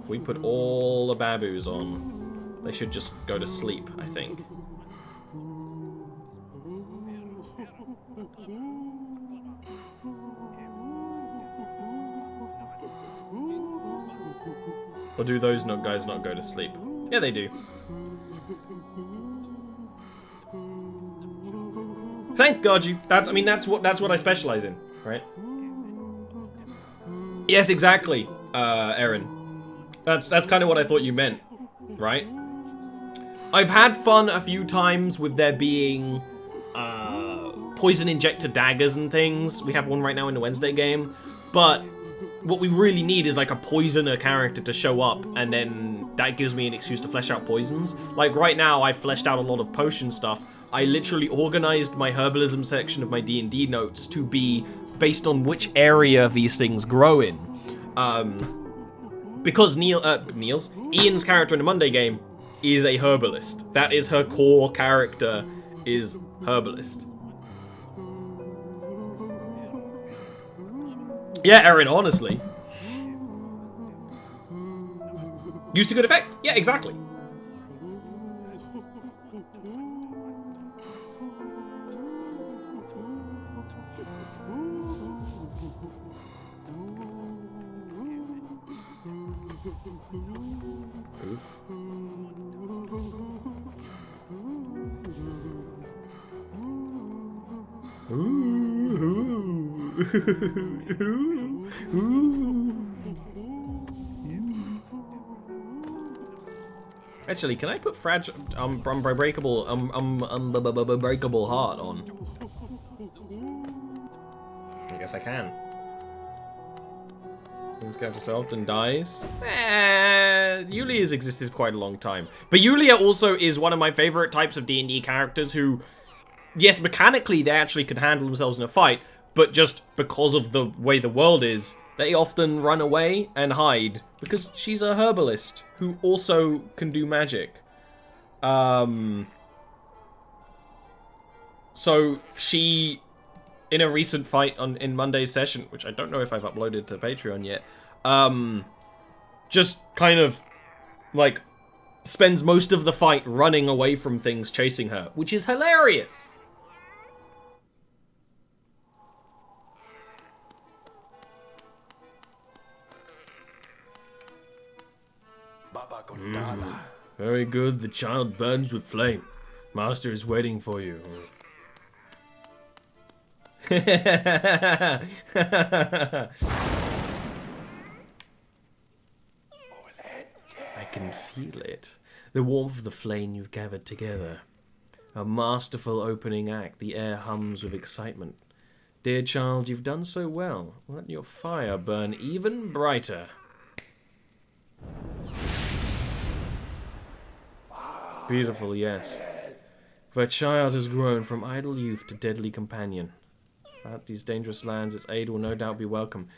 If we put all the babus on, they should just go to sleep, I think. Or do those guys not go to sleep? Yeah, they do. Thank God you. That's what I specialize in, right? Yes, exactly, Aaron. That's kind of what I thought you meant, right? I've had fun a few times with there being poison injector daggers and things. We have one right now in the Wednesday game, but what we really need is like a poisoner character to show up, and then that gives me an excuse to flesh out poisons. Like right now, I've fleshed out a lot of potion stuff. I literally organized my herbalism section of my D&D notes to be based on which area these things grow in. Because Ian's character in the Monday game is a herbalist. That is her core character, is herbalist. Yeah, Erin, honestly. Used to good effect? Yeah, exactly. Oof. Actually, can I put unbreakable heart on? I guess I can. This character so often dies. Yulia's existed for quite a long time. But Yulia also is one of my favorite types of D&D characters who, yes, mechanically they actually can handle themselves in a fight, but just because of the way the world is, they often run away and hide because she's a herbalist who also can do magic. So she, in a recent fight in Monday's session, which I don't know if I've uploaded to Patreon yet, just kind of like spends most of the fight running away from things chasing her, which is hilarious. Very good. The child burns with flame. Master is waiting for you. I can feel it. The warmth of the flame you've gathered together. A masterful opening act. The air hums with excitement. Dear child, you've done so well. Let your fire burn even brighter. Beautiful, yes. For a child has grown from idle youth to deadly companion. At these dangerous lands, its aid will no doubt be welcome.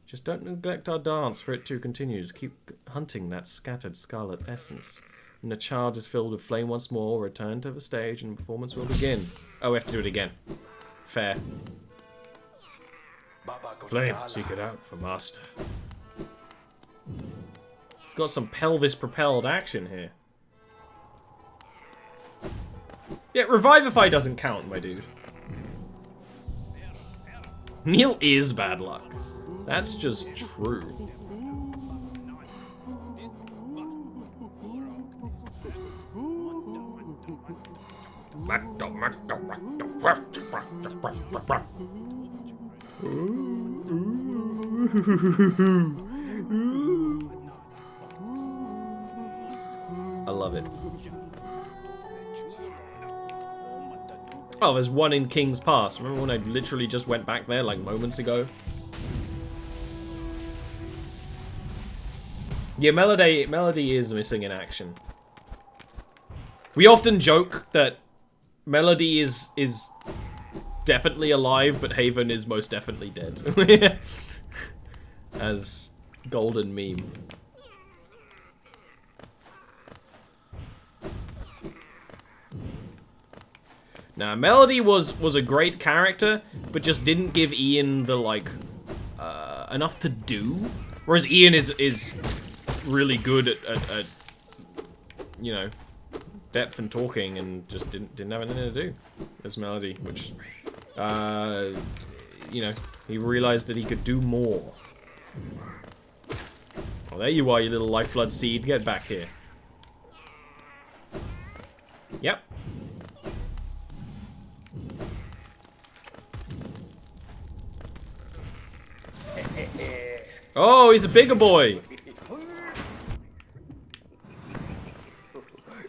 Just don't neglect our dance, for it too continues. Keep hunting that scattered scarlet essence. When the child is filled with flame once more, return to the stage and the performance will begin. Oh, we have to do it again. Fair. Flame, seek it out for master. It's got some pelvis-propelled action here. Yeah, Revivify doesn't count, my dude. Neil is bad luck. That's just true. I love it. Oh, there's one in King's Pass. Remember when I literally just went back there like moments ago? Yeah, Melody is missing in action. We often joke that Melody is definitely alive, but Haven is most definitely dead. As golden meme. Now, Melody was a great character, but just didn't give Ian the, like, enough to do. Whereas Ian is really good at you know, depth and talking, and just didn't have anything to do as Melody, which, you know, he realized that he could do more. Oh, there you are, you little lifeblood seed. Get back here. Yep. Oh, he's a bigger boy.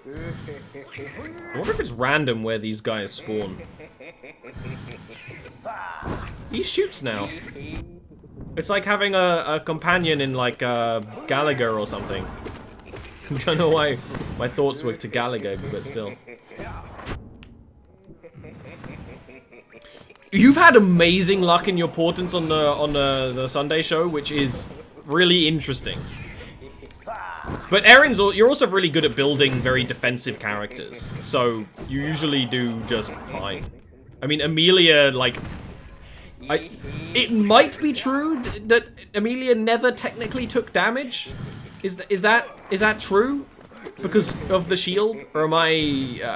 I wonder if it's random where these guys spawn. He shoots now. It's like having a companion in like Gallagher or something. I don't know why my thoughts were to Gallagher, but still. You've had amazing luck in your portents on the Sunday show, which is really interesting. But Erin's, you're also really good at building very defensive characters, so you usually do just fine. I mean, Amelia, like, it might be true that Amelia never technically took damage. Is that true? Because of the shield, or am I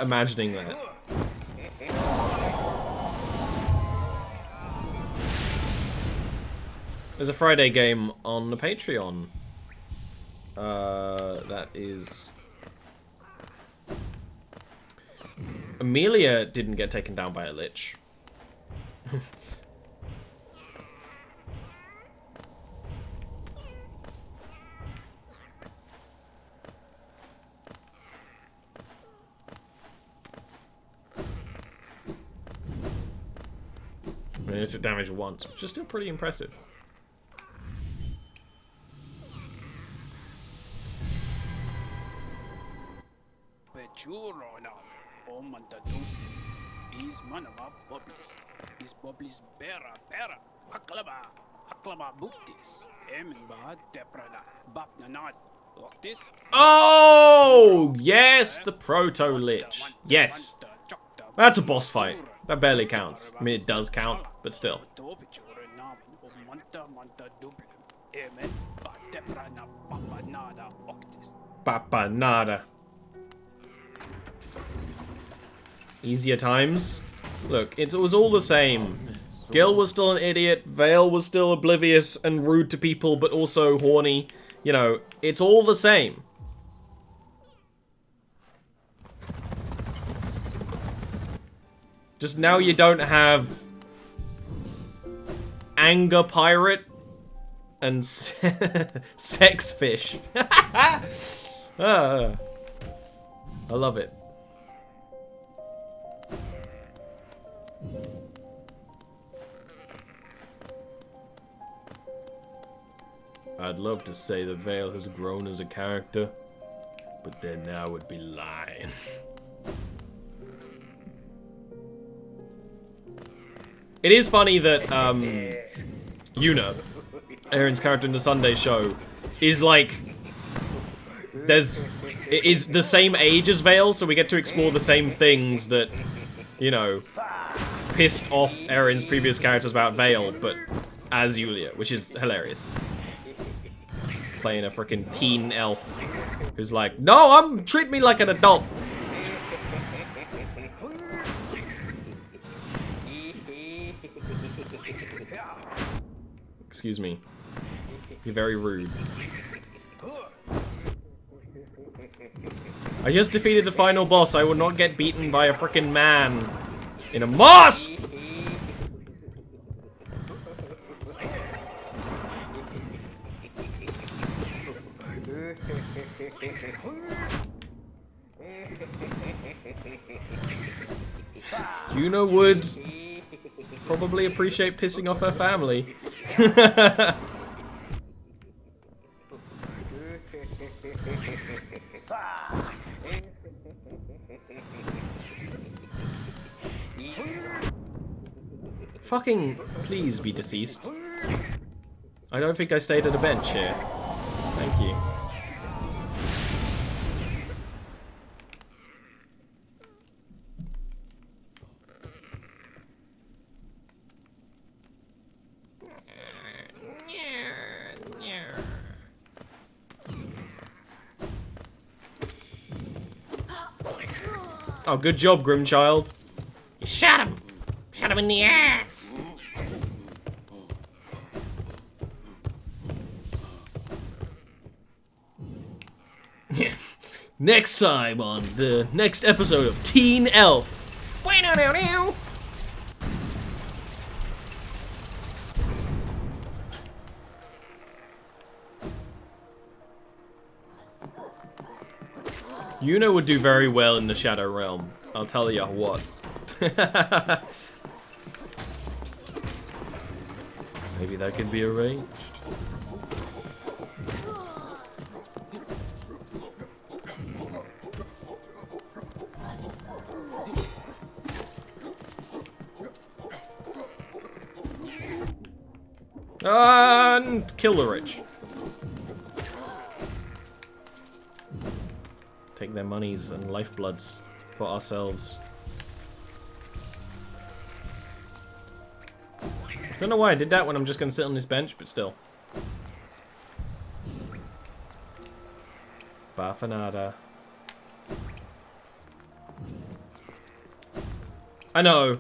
imagining that? There's a Friday game on the Patreon. That is... Amelia didn't get taken down by a lich. I mean, it took damage once, which is still pretty impressive. Is manava bubbles. Is bubbles bera bera. Haklaba buktis. Eminba deprada. Bapnanad. Octis. Oh, yes, the Proto-Lich. Yes. That's a boss fight. That barely counts. I mean, it does count, but still. Papa nada. Easier times. Look, it was all the same. Gil was still an idiot, Vale was still oblivious and rude to people, but also horny. You know, it's all the same. Just now you don't have anger pirate and sex fish. I love it. I'd love to say the Vale has grown as a character, but then I would be lying. It is funny that, Yuna, Aaron's character in the Sunday show, is like, it is the same age as Vale, so we get to explore the same things that, you know, pissed off Aaron's previous characters about Vale, but as Yulia, which is hilarious. Playing a freaking teen elf who's like, no, treat me like an adult. Excuse me. You're very rude. I just defeated the final boss. I will not get beaten by a freaking man in a mosque! Yuna would probably appreciate pissing off her family. Fucking please be deceased. I don't think I stayed at a bench here. Thank you. Oh, good job, Grimchild. You shot him! Shot him in the ass! Next time on the next episode of Teen Elf. Yuna would do very well in the Shadow Realm. I'll tell you what. Maybe that could be arranged. And kill the rich. Take their monies and lifebloods for ourselves. I don't know why I did that when I'm just gonna sit on this bench, but still. Bafanada. I know.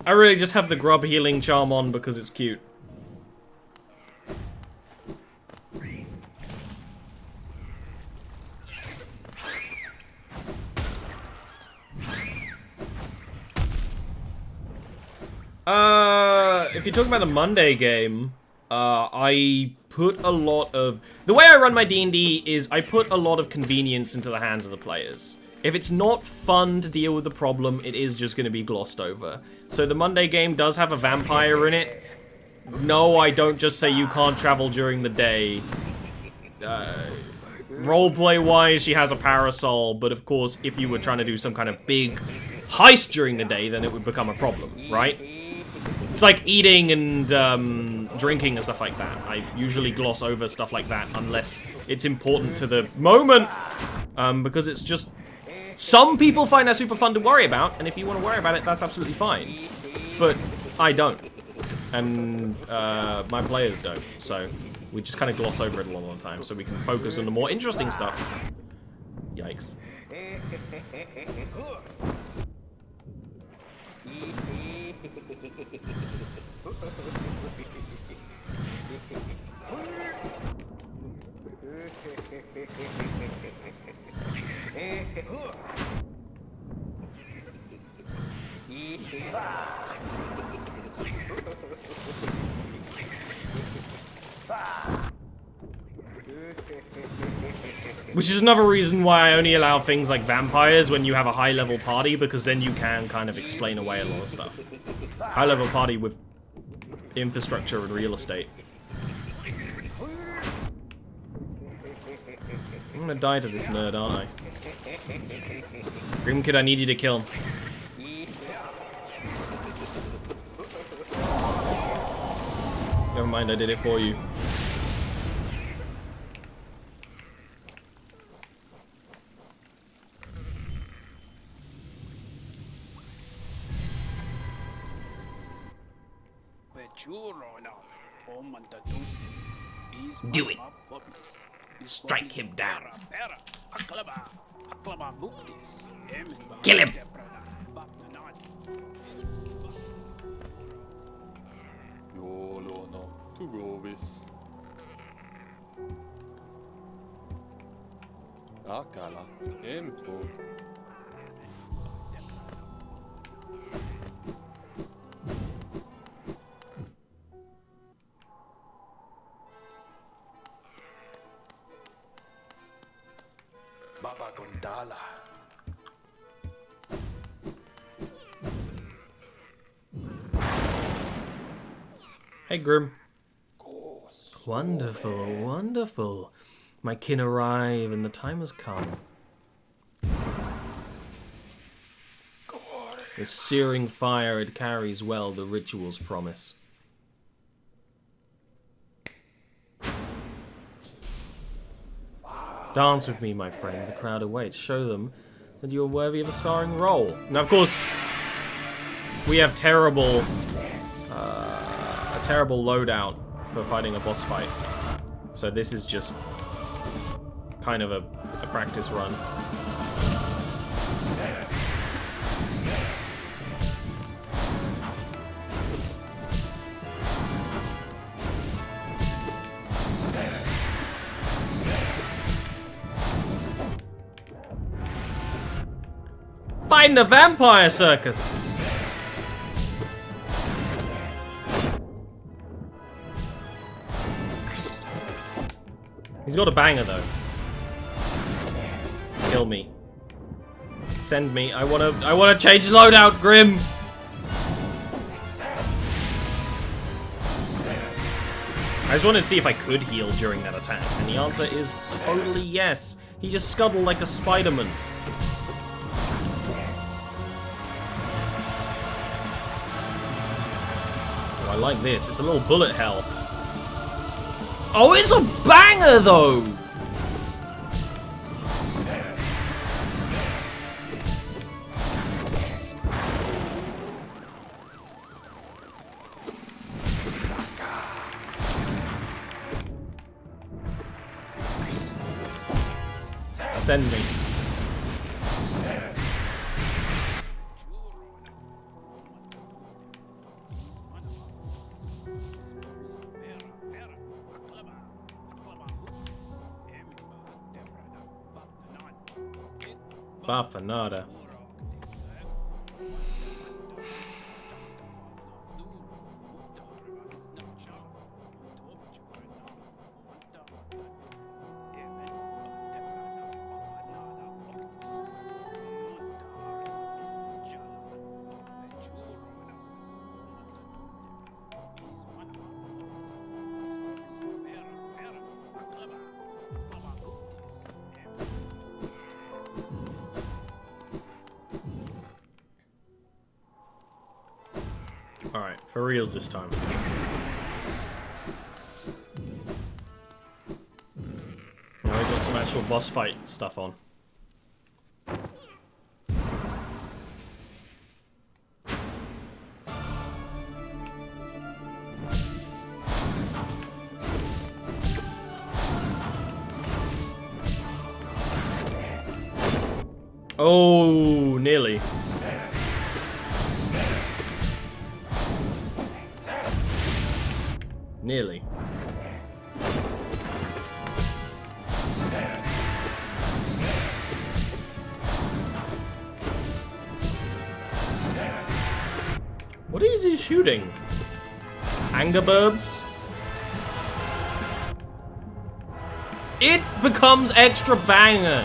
I really just have the grub healing charm on because it's cute. If you're talking about the Monday game, I put a lot of... The way I run my D&D is I put a lot of convenience into the hands of the players. If it's not fun to deal with the problem, it is just going to be glossed over. So the Monday game does have a vampire in it. No, I don't just say you can't travel during the day. Roleplay-wise, she has a parasol, but of course, if you were trying to do some kind of big heist during the day, then it would become a problem, right? It's like eating and drinking and stuff like that. I usually gloss over stuff like that unless it's important to the moment, because it's just... Some people find that super fun to worry about, and if you want to worry about it, that's absolutely fine. But I don't. And my players don't, so we just kind of gloss over it a lot of the time so we can focus on the more interesting stuff. Yikes. Which is another reason why I only allow things like vampires when you have a high-level party, because then you can kind of explain away a lot of stuff. High-level party with infrastructure and real estate. I'm gonna die to this nerd, aren't I? Grim Kid, I need you to kill him. Never mind, I did it for you. Do it. Strike him down. Kill him. Akala, Emto. Baba Gondala. Hey, Grim. Wonderful, wonderful. My kin arrive, and the time has come. With searing fire, it carries well the ritual's promise. Dance with me, my friend. The crowd awaits. Show them that you are worthy of a starring role. Now, of course, we have a terrible loadout for fighting a boss fight. So this is just kind of a practice run. Fighting a vampire circus! He's got a banger though. Kill me. Send me. I wanna change loadout, Grim! I just wanted to see if I could heal during that attack, and the answer is totally yes. He just scuttled like a Spider-Man. I like this. It's a little bullet hell. Oh, it's a banger, though! Send me. Bafanada. Alright, for reals this time. Now we've got some actual boss fight stuff on. Oh, nearly. Nearly. What is he shooting? Anger burbs? It becomes extra banger.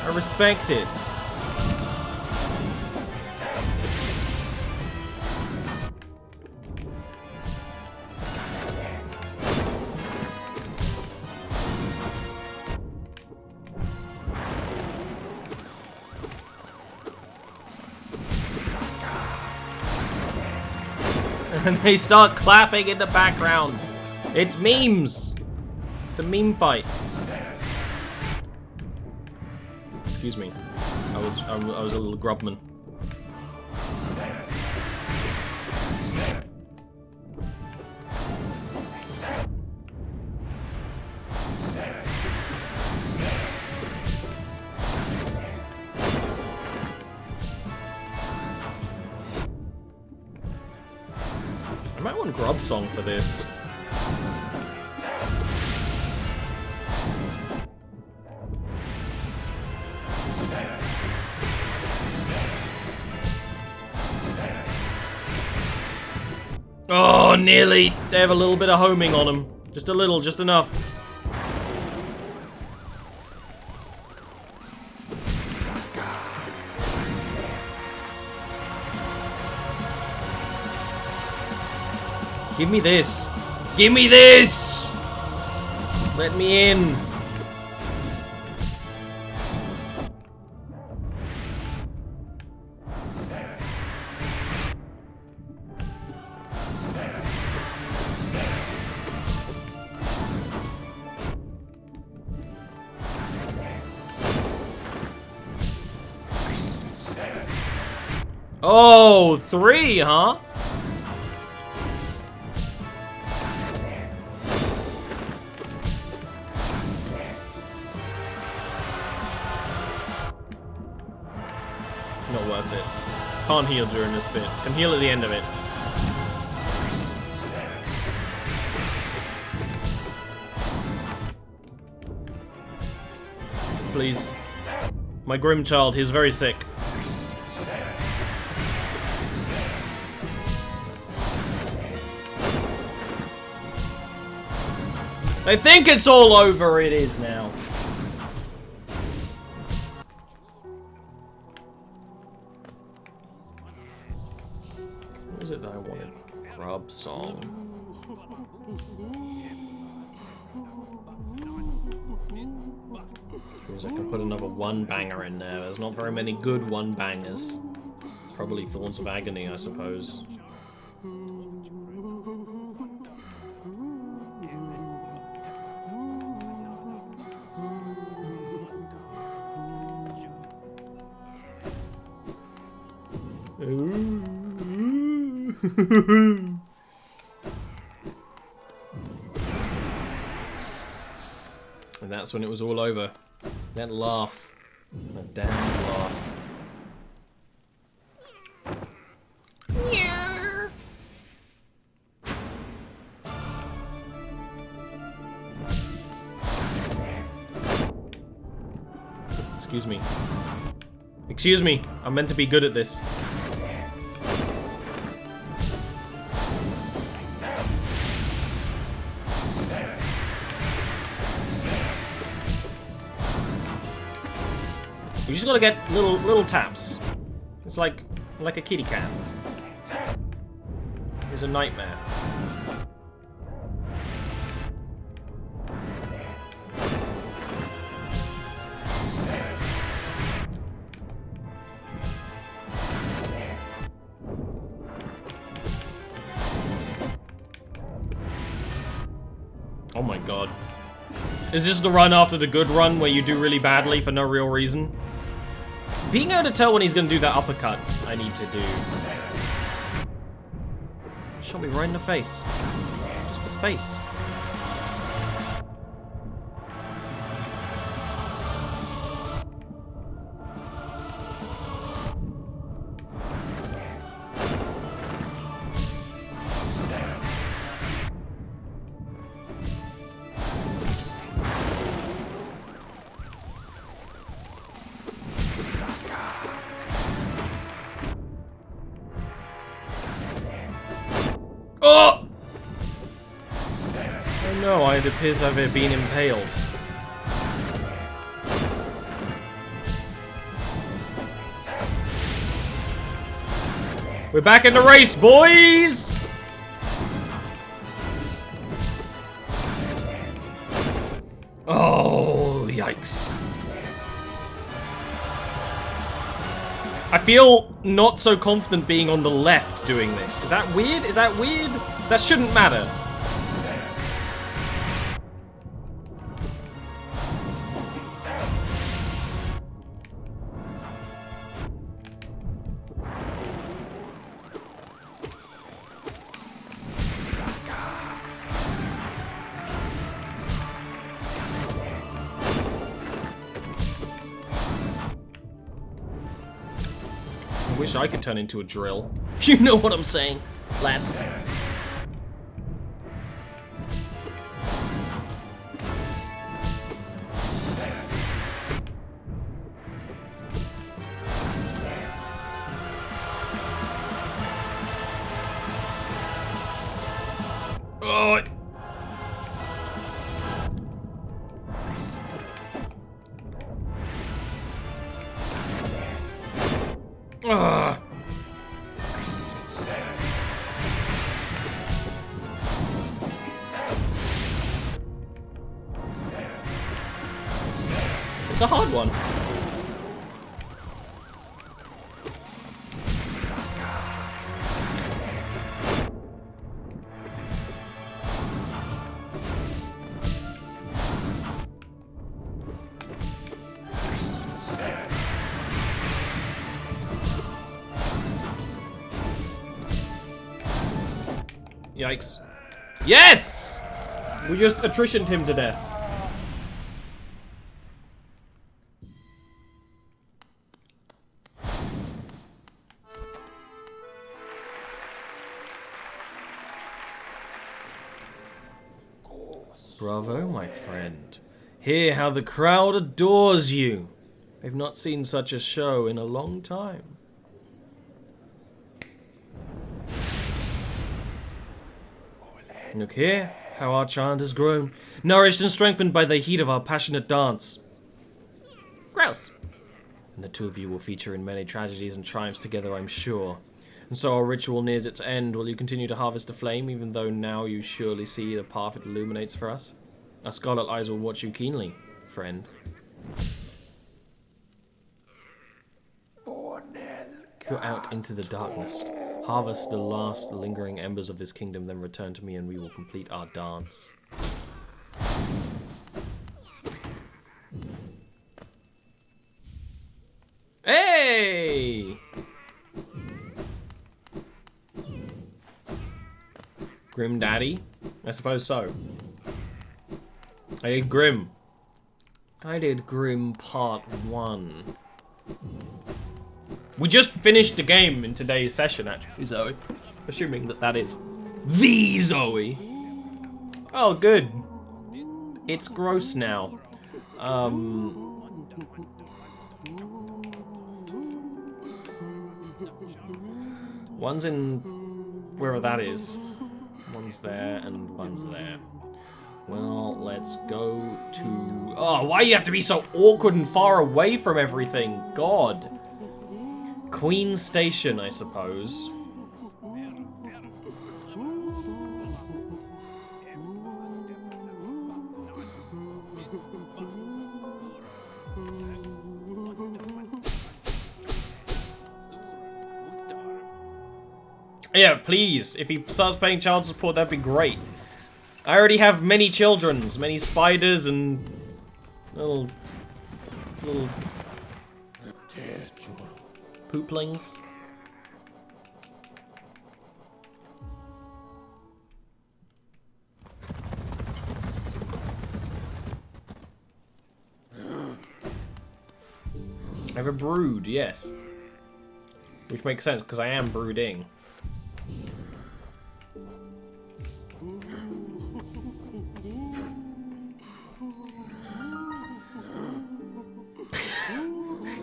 I respect it. And they start clapping in the background. It's memes. It's a meme fight. Excuse me. I was a little grubman. I might want Grub Song for this. Oh, nearly. They have a little bit of homing on them. Just a little, just enough. Give me this. Give me this! Let me in. Oh, 3, huh? Not worth it. Can't heal during this bit. Can heal at the end of it. Please. My grim child, he's very sick. I think it's all over. It is now. What was it that I wanted? Grub Song. Because I can put another one banger in there. There's not very many good one bangers. Probably Thorns of Agony, I suppose. And that's when it was all over. That laugh. That damn laugh. Yeah. Excuse me. Excuse me. I'm meant to be good at this. You just gotta get little taps. It's like a kitty cat. It's a nightmare. Oh my god. Is this the run after the good run where you do really badly for no real reason? Being able to tell when he's gonna do that uppercut, I need to do. Shot me right in the face. Just the face. Oh! Oh no, it appears I've been impaled. We're back in the race, boys! Oh, yikes. I feel not so confident being on the left doing this. Is that weird? Is that weird? That shouldn't matter. I wish I could turn into a drill. You know what I'm saying, lads. Oh. Ugh. It's a hard one. Yikes. Yes! We just attritioned him to death. Bravo, my friend. Hear how the crowd adores you. They've not seen such a show in a long time. Look here, how our chant has grown, nourished and strengthened by the heat of our passionate dance. Gross. And the two of you will feature in many tragedies and triumphs together, I'm sure. And so our ritual nears its end. Will you continue to harvest the flame, even though now you surely see the path it illuminates for us? Our scarlet eyes will watch you keenly, friend. Go out into the darkness. Harvest the last lingering embers of this kingdom, then return to me and we will complete our dance. Hey! Grim Daddy? I suppose so. I did Grim. I did Grim Part 1. We just finished the game in today's session, actually, Zoe. Assuming that that is the Zoe. Oh, good. It's gross now. One's in wherever that is. One's there and one's there. Well, let's go to... Oh, why do you have to be so awkward and far away from everything? God. Queen Station, I suppose. Yeah, please. If he starts paying child support, that'd be great. I already have many childrens, many spiders and little pooplings. I have a brood, yes. Which makes sense, because I am brooding.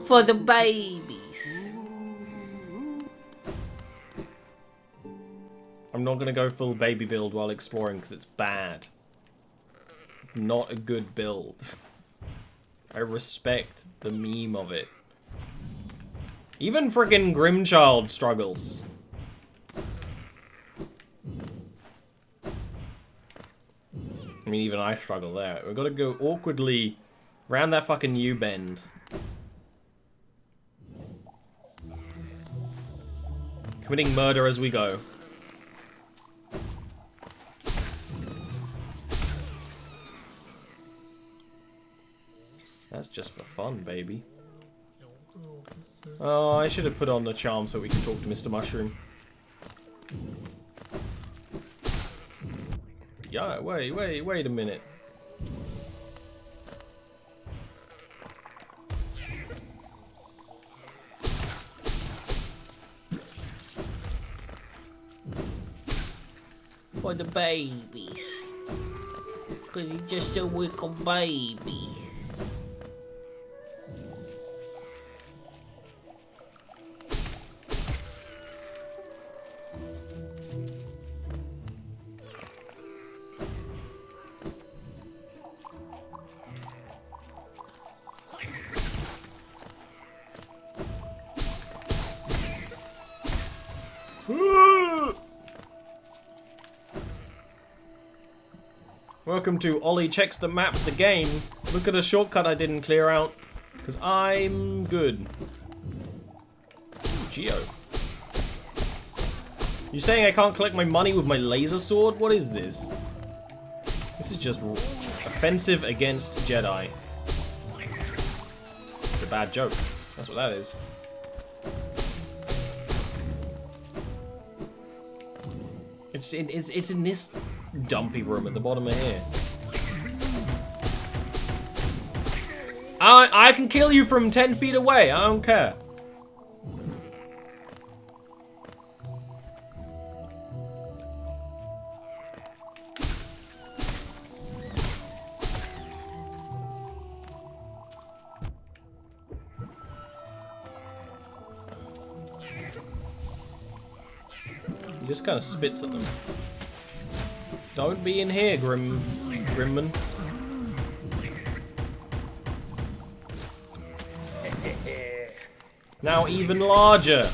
For the babies. I'm not going to go full baby build while exploring, because it's bad. Not a good build. I respect the meme of it. Even frickin' Grimchild struggles. I mean, even I struggle there. We've got to go awkwardly around that fucking U-bend. Committing murder as we go. That's just for fun, baby. Oh, I should have put on the charm so we can talk to Mr. Mushroom. Yeah, wait a minute. For the babies. Because he's just a wicked baby. Welcome to Ollie Checks the Map, the game. Look at a shortcut I didn't clear out. Because I'm good. Ooh, Geo. You saying I can't collect my money with my laser sword? What is this? This is just offensive against Jedi. It's a bad joke. That's what that is. It's in this dumpy room at the bottom of here. I can kill you from 10 feet away. I don't care. He just kind of spits at them. Don't be in here, Grimman. Now even larger.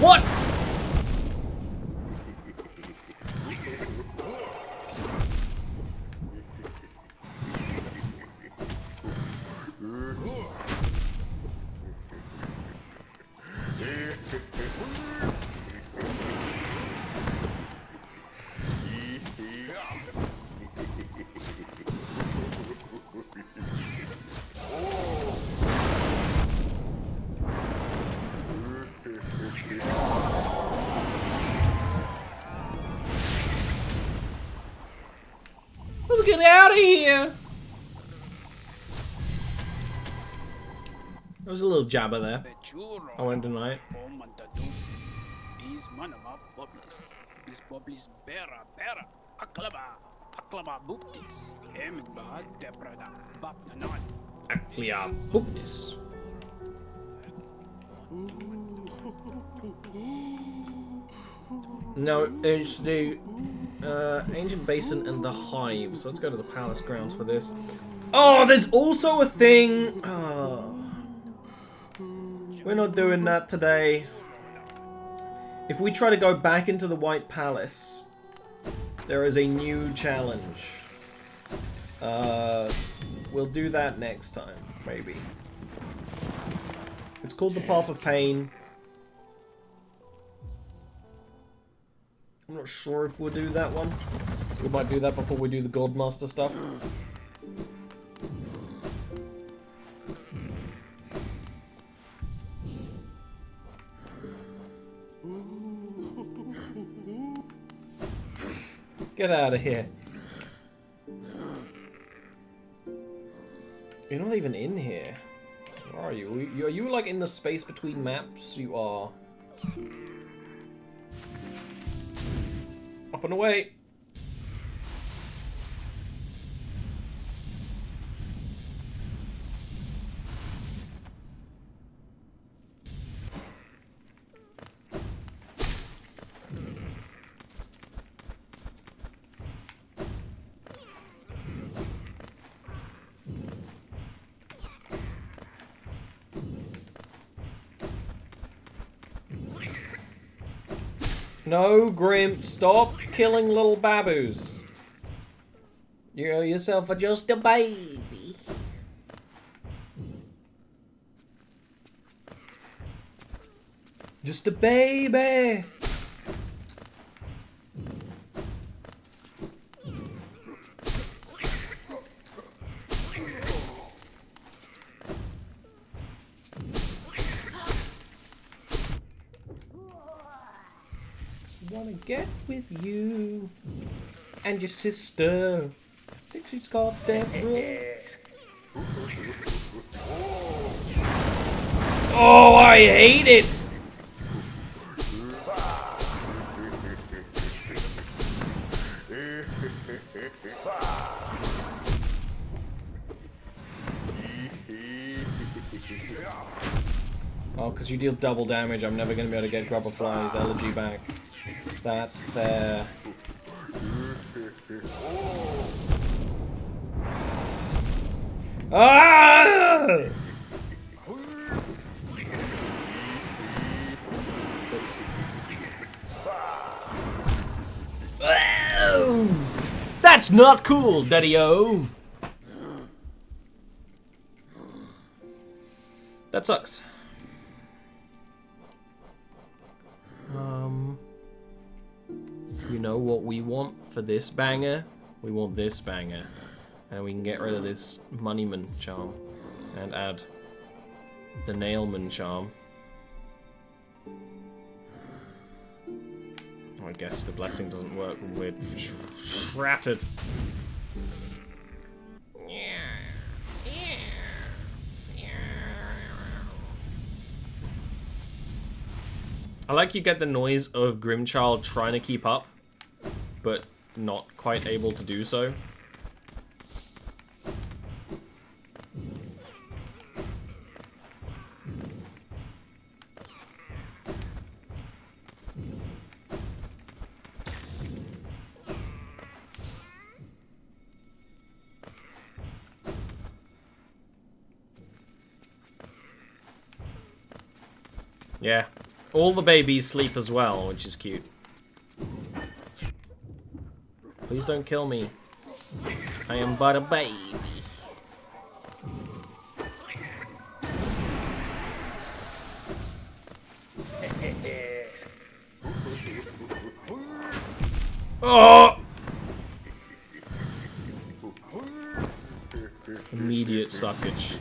What? Let's get out of here. There was a little jabber there. I won't deny it. Aclia Buptis. No, it's the ancient basin and the hive. So let's go to the palace grounds for this. Oh, there's also a thing. Oh. We're not doing that today. If we try to go back into the White Palace, there is a new challenge. We'll do that next time, maybe. It's called the Path of Pain. I'm not sure if we'll do that one. We might do that before we do the Godmaster stuff. Get out of here. You're not even in here. Where are you? Are you like in the space between maps? You are. Up and away. No, Grim, stop killing little babboos. You yourself are just a baby. Just a baby. Wanna get with you and your sister. I think she's got Deborah. Oh, I hate it. Oh, because you deal double damage, I'm never going to be able to get Grubber Fly's elegy back. That's fair. Ah! Oh! That's not cool, Daddy-o! That sucks. You know what we want for this banger? We want this banger. And we can get rid of this Moneyman charm. And add the Nailman charm. Oh, I guess the blessing doesn't work when we're shattered. I like you get the noise of Grimchild trying to keep up, but not quite able to do so. Yeah. All the babies sleep as well, which is cute. Please don't kill me. I am but a baby. Oh! Immediate suckage.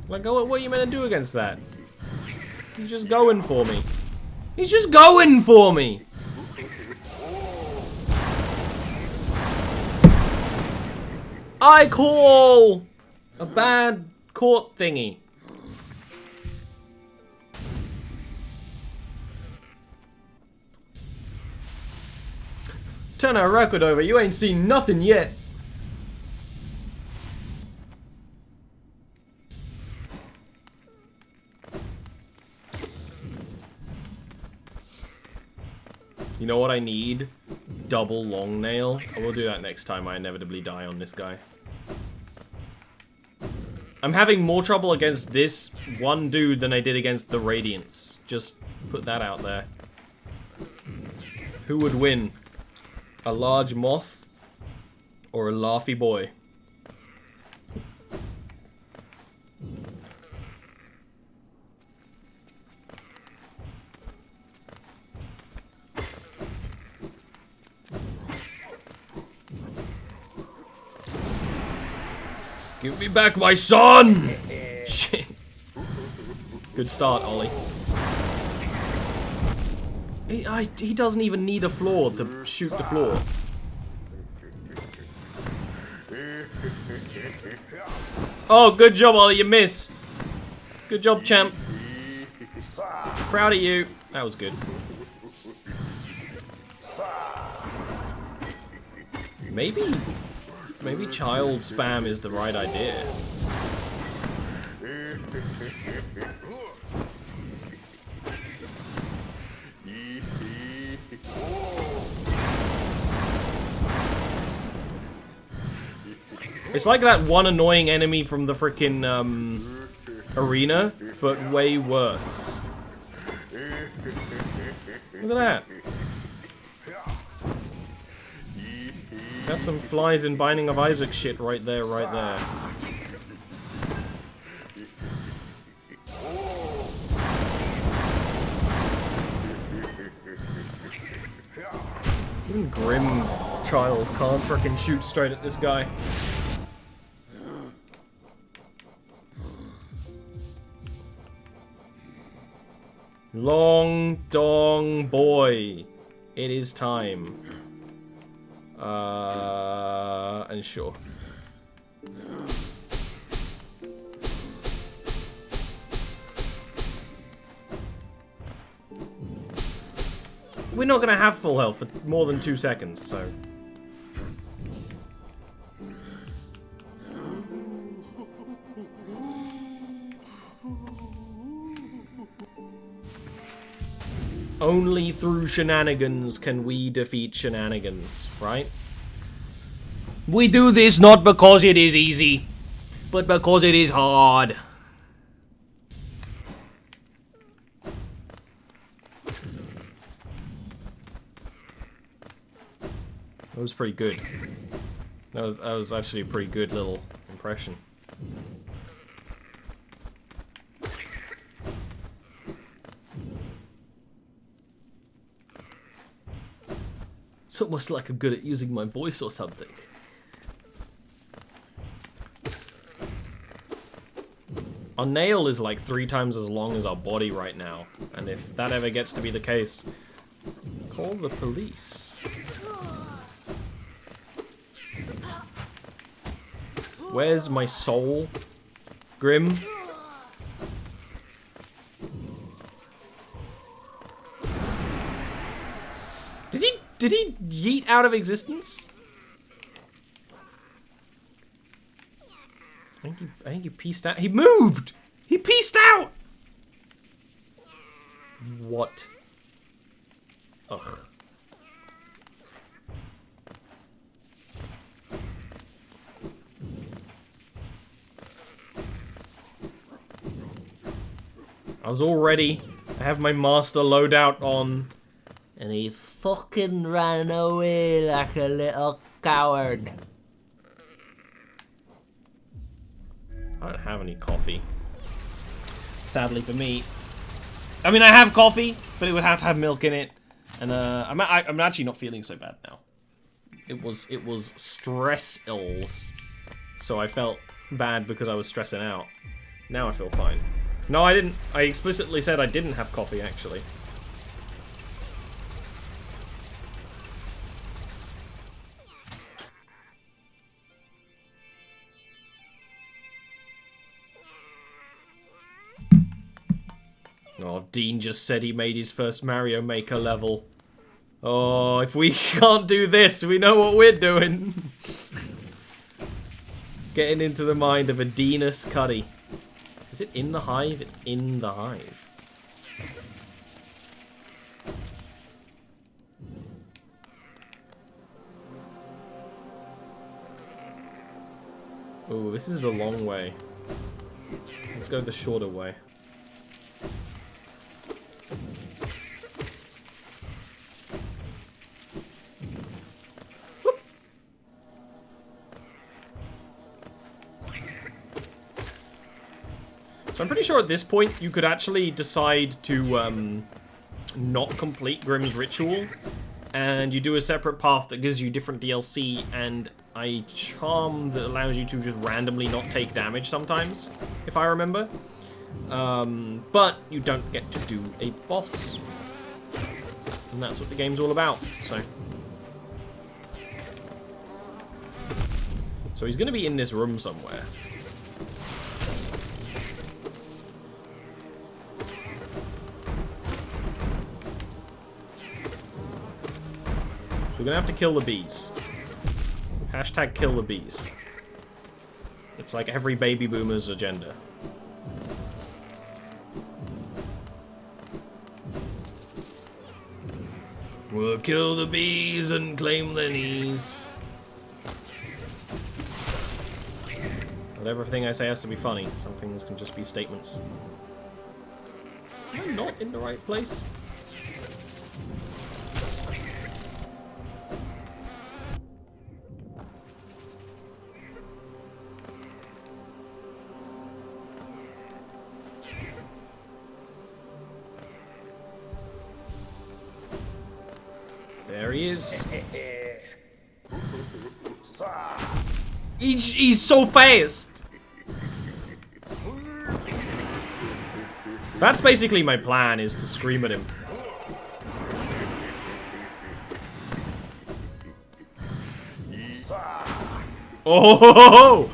Like, what are you meant to do against that? He's just going for me. He's just going for me! I call a bad court thingy. Turn our record over, you ain't seen nothing yet. You know what I need? Double long nail. I will do that next time I inevitably die on this guy. I'm having more trouble against this one dude than I did against the Radiants. Just put that out there. Who would win? A large moth or a laughy boy? Give me back my son! Shit. Good start, Ollie. He doesn't even need a floor to shoot the floor. Oh, good job, Ollie. You missed. Good job, champ. Proud of you. That was good. Maybe child spam is the right idea. It's like that one annoying enemy from the frickin' arena, but way worse. Look at that. Got some flies in Binding of Isaac shit right there, right there. Even Grim Child can't frickin' shoot straight at this guy. Long Dong Boy. It is time. And sure. We're not gonna have full health for more than 2 seconds, so... Only through shenanigans can we defeat shenanigans, right? We do this not because it is easy, but because it is hard. That was pretty good. That was actually a pretty good little impression. It's almost like I'm good at using my voice or something. Our nail is like 3 times as long as our body right now. And if that ever gets to be the case, call the police. Where's my soul? Grim? Did he yeet out of existence? I think he pieced out. He moved! He pieced out! What? Ugh. I was all ready. I have my master loadout on. And he fucking ran away like a little coward. I don't have any coffee. Sadly for me. I mean, I have coffee, but it would have to have milk in it. And I'm actually not feeling so bad now. It was stress ills, so I felt bad because I was stressing out. Now I feel fine. No, I didn't. I explicitly said I didn't have coffee, actually. Oh, Dean just said he made his first Mario Maker level. Oh, if we can't do this, we know what we're doing. Getting into the mind of a Deanus Cuddy. Is it in the hive? It's in the hive. Oh, this is the long way. Let's go the shorter way. So I'm pretty sure at this point you could actually decide to not complete Grimm's ritual, and you do a separate path that gives you different DLC and a charm that allows you to just randomly not take damage sometimes, if I remember. But you don't get to do a boss. And that's what the game's all about, so he's gonna be in this room somewhere. So we're gonna have to kill the bees. Hashtag kill the bees. It's like every baby boomer's agenda. We'll kill the bees and claim their knees. Not everything I say has to be funny. Some things can just be statements. Am I not in the right place? There he is. He's so fast. That's basically my plan, is to scream at him. Oh!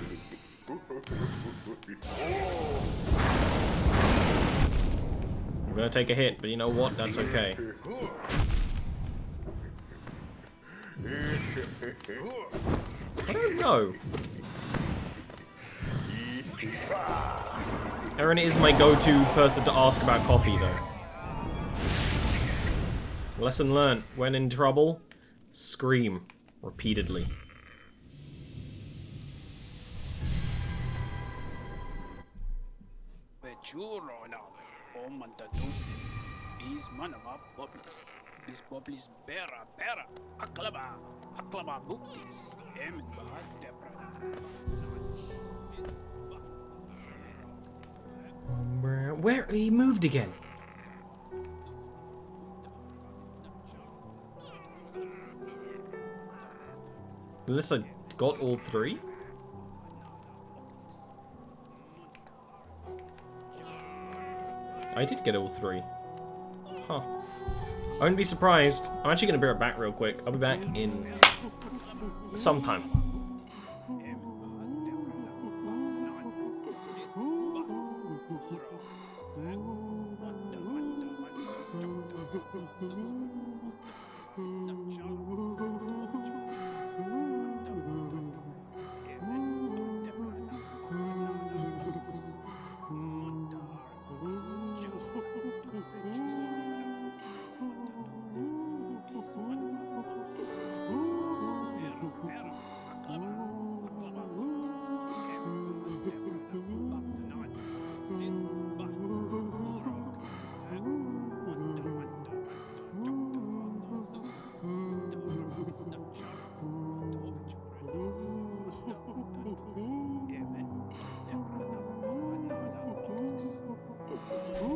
I'm gonna take a hit, but you know what? That's okay. I don't know. Aaron is my go-to person to ask about coffee, though. Lesson learned. When in trouble, scream repeatedly. This bubbles bera bera aklaba buktis emin bahat deprana. Where he moved again? Alyssa got all three? I did get all three. Huh. I wouldn't be surprised. I'm actually going to be right back real quick. I'll be back in some time.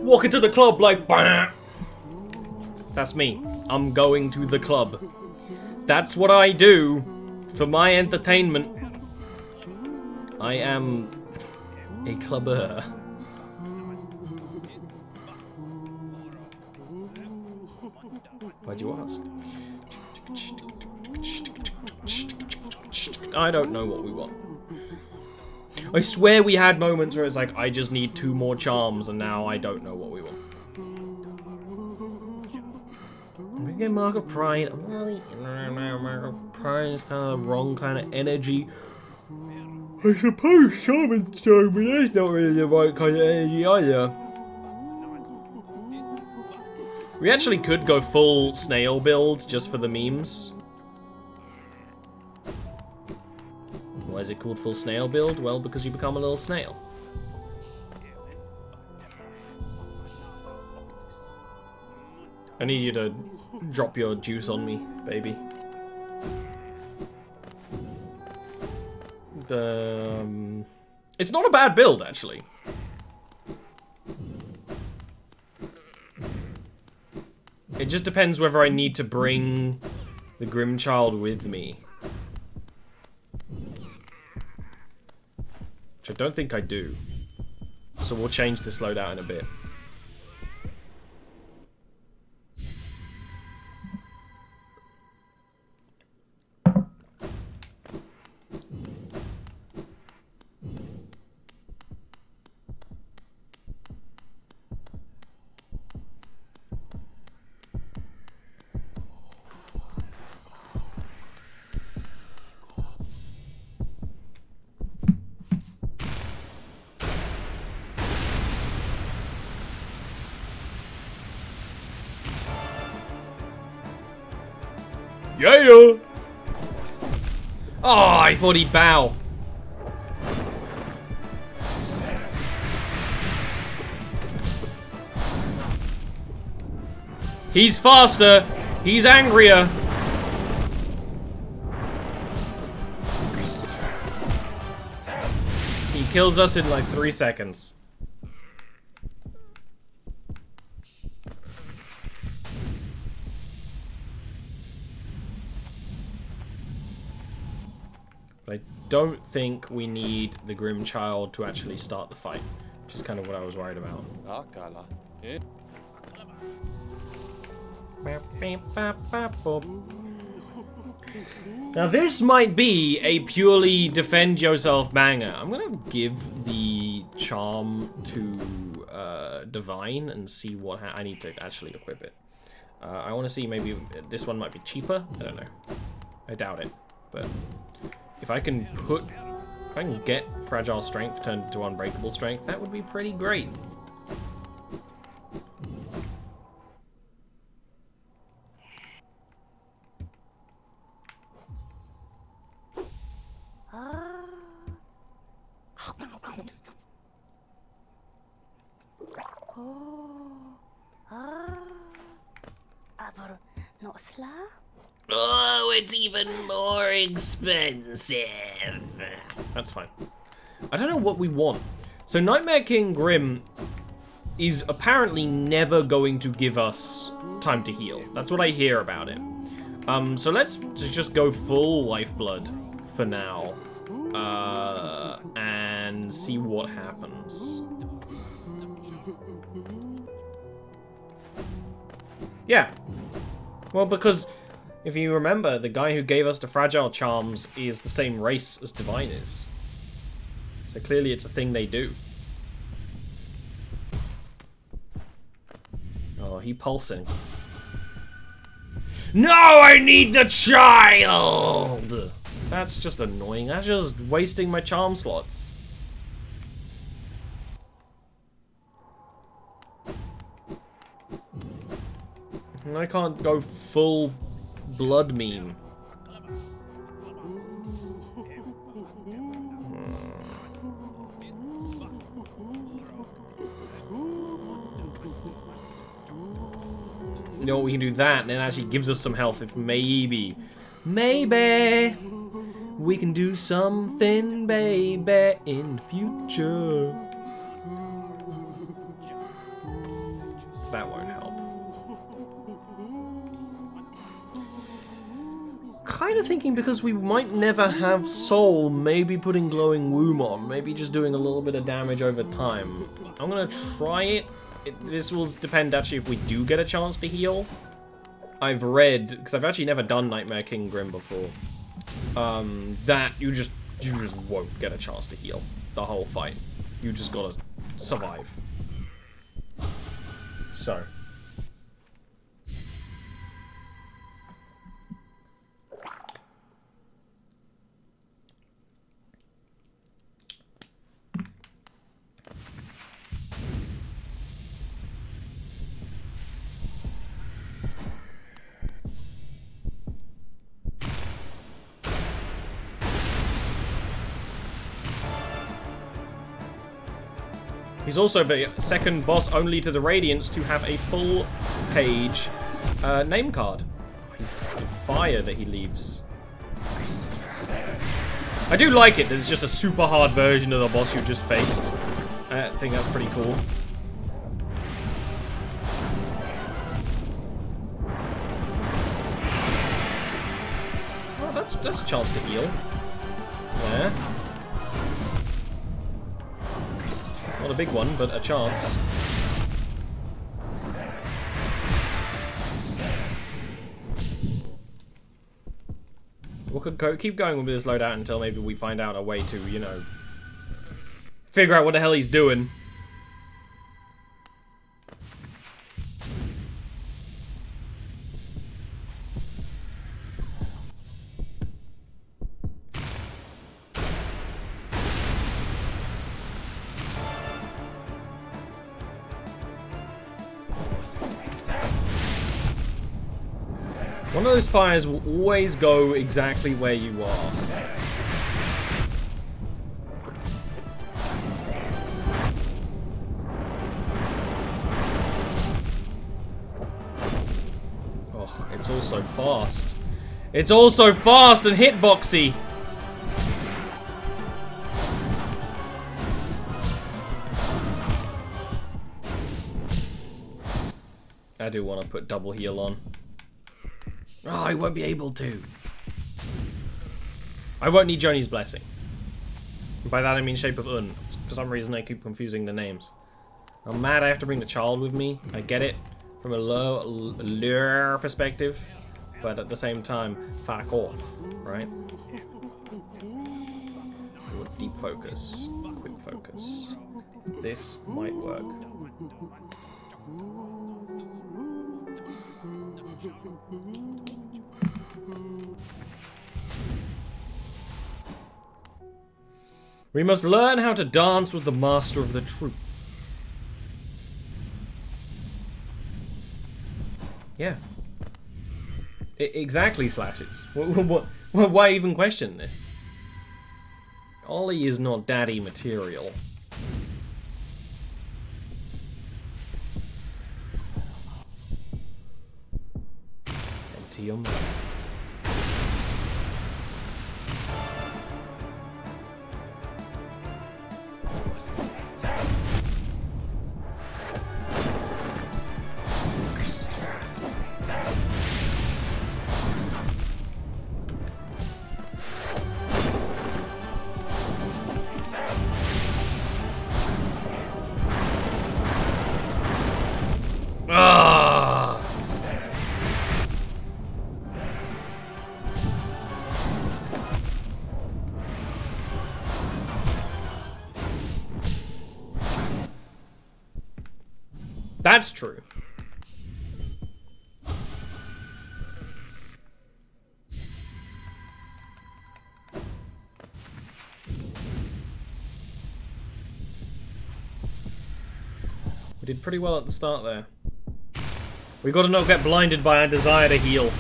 Walk into the club like, bah! That's me. I'm going to the club. That's what I do for my entertainment. I am a clubber. Why'd you ask? I don't know what we want. I swear we had moments where it's like, I just need 2 more charms, and now I don't know what we want. I'm gonna get Mark of Pride. Mark of Pride is kind of the wrong kind of energy. I suppose Shaman's Stone, but that's not really the right kind of energy either. We actually could go full snail build just for the memes. Why is it called full snail build? Well, because you become a little snail. I need you to drop your juice on me, baby. It's not a bad build, actually. just depends whether I need to bring the Grimchild with me. Which I don't think I do. So we'll change this loadout in a bit. Yeah! Oh, I thought he'd bow. He's faster. He's angrier. He kills us in like 3 seconds. I don't think we need the Grimchild to actually start the fight, which is kind of what I was worried about. Now this might be a purely defend yourself banger. I'm gonna give the charm to Divine and see what I need to actually equip it. I want to see maybe this one might be cheaper. I don't know. I doubt it, but if I can get Fragile Strength turned into Unbreakable Strength, that would be pretty great. Oh, it's even more expensive. That's fine. I don't know what we want. So Nightmare King Grim is apparently never going to give us time to heal. That's what I hear about it. So let's just go full Lifeblood for now. And see what happens. Yeah. Well, because if you remember, the guy who gave us the Fragile Charms is the same race as Divine is. So clearly it's a thing they do. Oh, he pulsing. No, I need the child! That's just annoying. That's just wasting my charm slots. And I can't go full blood meme. You know what, we can do that, and it actually gives us some health if maybe we can do something, baby, in the future. That won't help. Kind of thinking because we might never have soul, maybe putting glowing womb on, maybe just doing a little bit of damage over time. I'm gonna try it. This will depend actually if we do get a chance to heal. I've read, because I've actually never done Nightmare King Grim before, that you just won't get a chance to heal the whole fight. You just gotta survive. So. He's also the second boss only to the Radiants to have a full page name card. He's the fire that he leaves. I do like it that it's just a super hard version of the boss you just faced. I think that's pretty cool. that's a chance to heal. Yeah. Not a big one, but a chance. We'll keep going with this loadout until maybe we find out a way to, you know, figure out what the hell he's doing. One of those fires will always go exactly where you are. Oh, it's all so fast. It's all so fast and hitboxy. I do want to put double heal on. Oh, I won't be able to. I won't need Joni's blessing. By that I mean Shape of Un. For some reason I keep confusing the names. I'm mad I have to bring the child with me. I get it from a lure perspective. But at the same time, fuck off, right? Deep focus. Quick focus. This might work. We must learn how to dance with the master of the troupe. Yeah. Exactly, Slashes. Why even question this? Ollie is not daddy material. Empty your mind. That's true. We did pretty well at the start there. We gotta not get blinded by our desire to heal.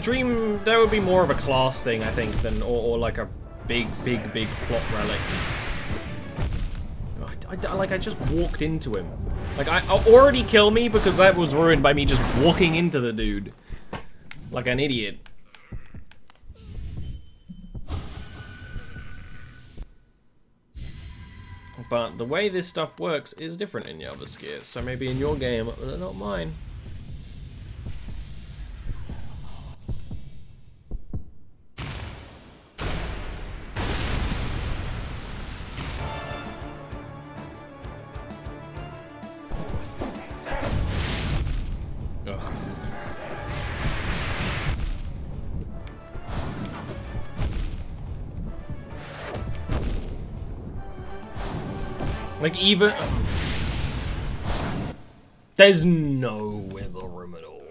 Dream, there would be more of a class thing, I think, than or like a big plot relic. I just walked into him. Like, I already kill me because that was ruined by me just walking into the dude. Like an idiot. But the way this stuff works is different in the other skiers, so maybe in your game, not mine. Like, even... There's no wiggle room at all.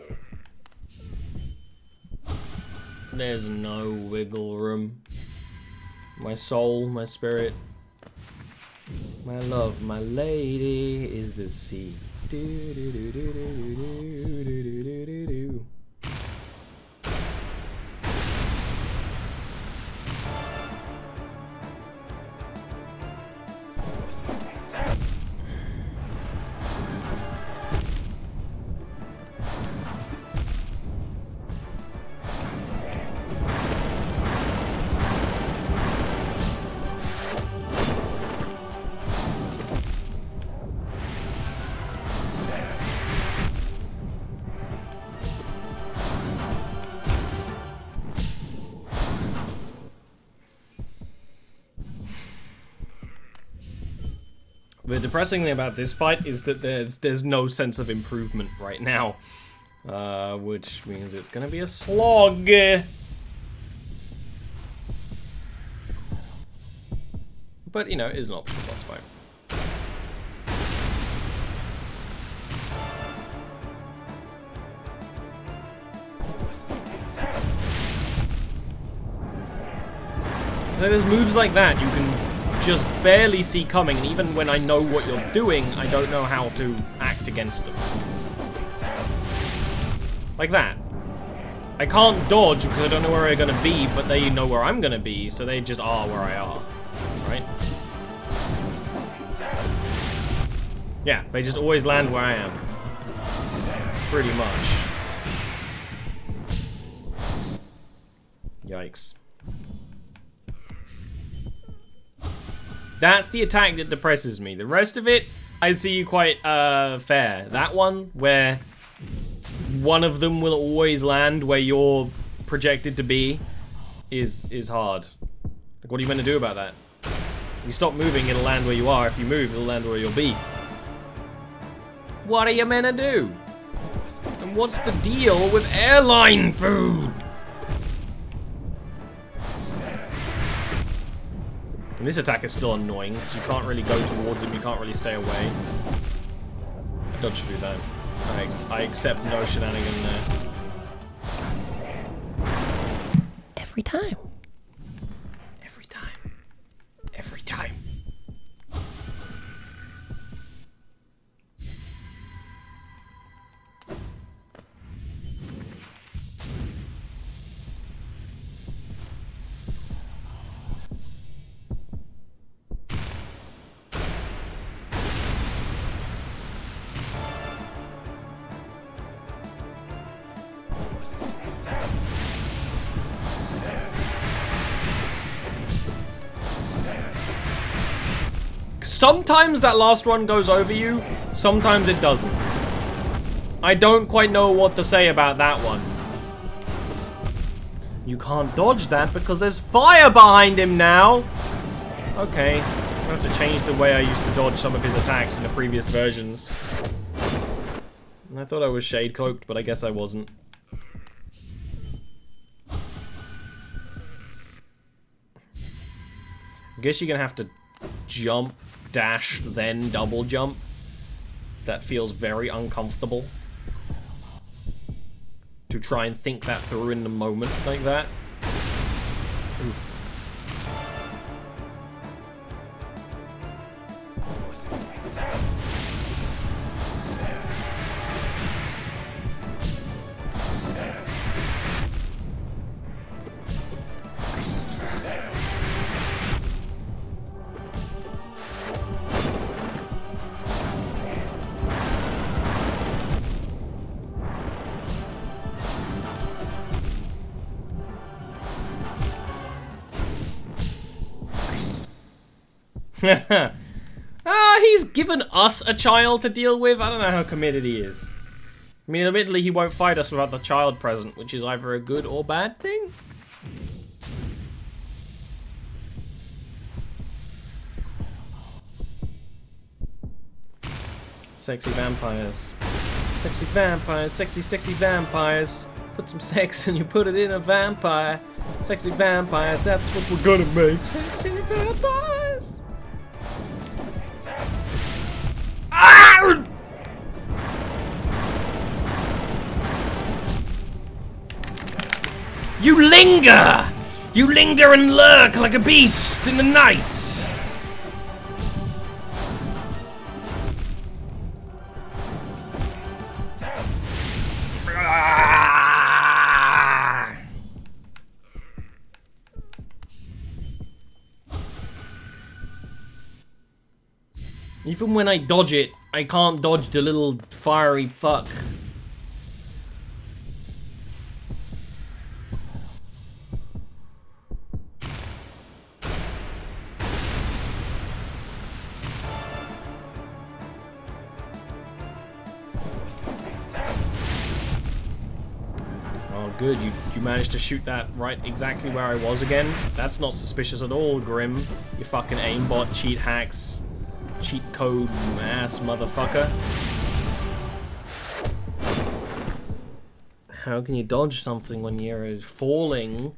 There's no wiggle room. My soul, my spirit, my love, my lady is the sea. Do, do, do, do, do, do, do, do, do, do, do. The depressing thing about this fight is that there's no sense of improvement right now. Which means it's gonna be a slog. But, you know, it is an optional boss fight. So there's moves like that you can just barely see coming, and even when I know what you're doing, I don't know how to act against them. Like that. I can't dodge because I don't know where I'm gonna be, but they know where I'm gonna be, so they just are where I are. Right? Yeah, they just always land where I am. Pretty much. Yikes. That's the attack that depresses me. The rest of it, I see quite fair. That one, where one of them will always land where you're projected to be, is hard. Like, what are you meant to do about that? If you stop moving, it'll land where you are. If you move, it'll land where you'll be. What are you meant to do? And what's the deal with airline food? And this attack is still annoying, because you can't really go towards him, you can't really stay away. I dodged through that. I accept no shenanigan there. Every time. Every time. Every time. Sometimes that last one goes over you, sometimes it doesn't. I don't quite know what to say about that one. You can't dodge that because there's fire behind him now! Okay, I'm gonna have to change the way I used to dodge some of his attacks in the previous versions. I thought I was shade cloaked, but I guess I wasn't. I guess you're gonna have to jump, dash, then double jump. That feels very uncomfortable. To try and think that through in the moment like that. Oof. He's given us a child to deal with. I don't know how committed he is. I mean, admittedly, he won't fight us without the child present, which is either a good or bad thing. Sexy vampires. Sexy vampires. Sexy, sexy vampires. Put some sex and you put it in a vampire. Sexy vampires, that's what we're gonna make. Sexy vampires. Ah! You linger! You linger and lurk like a beast in the night! Even when I dodge it, I can't dodge the little fiery fuck. Oh good, you managed to shoot that right exactly where I was again. That's not suspicious at all, Grim. You fucking aimbot cheat hacks. cheat code ass motherfucker. How can you dodge something when you're falling?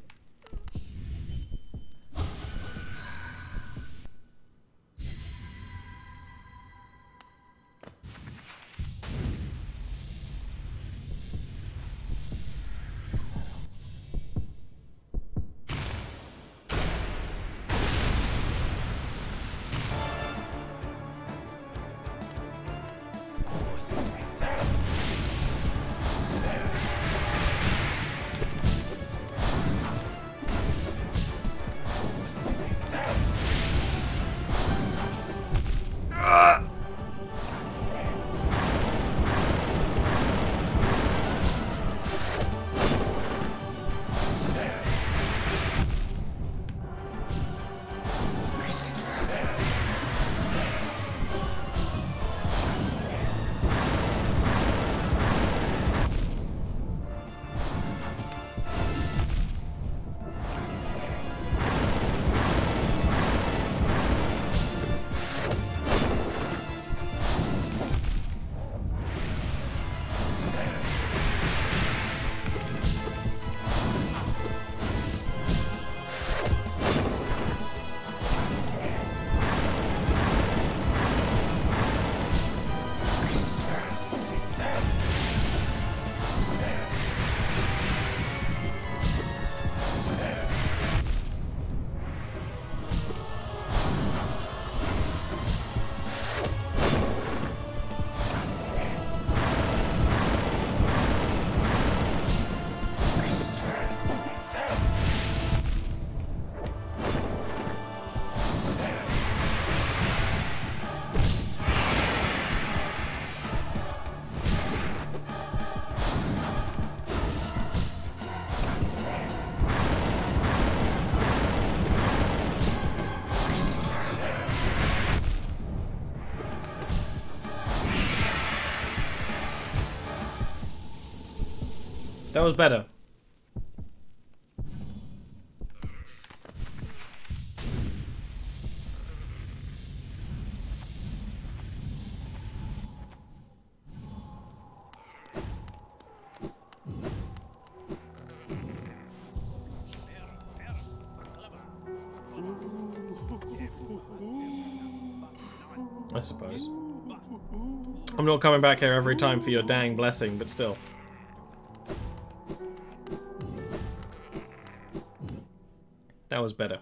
That was better. I suppose. I'm not coming back here every time for your dang blessing, but still. That was better.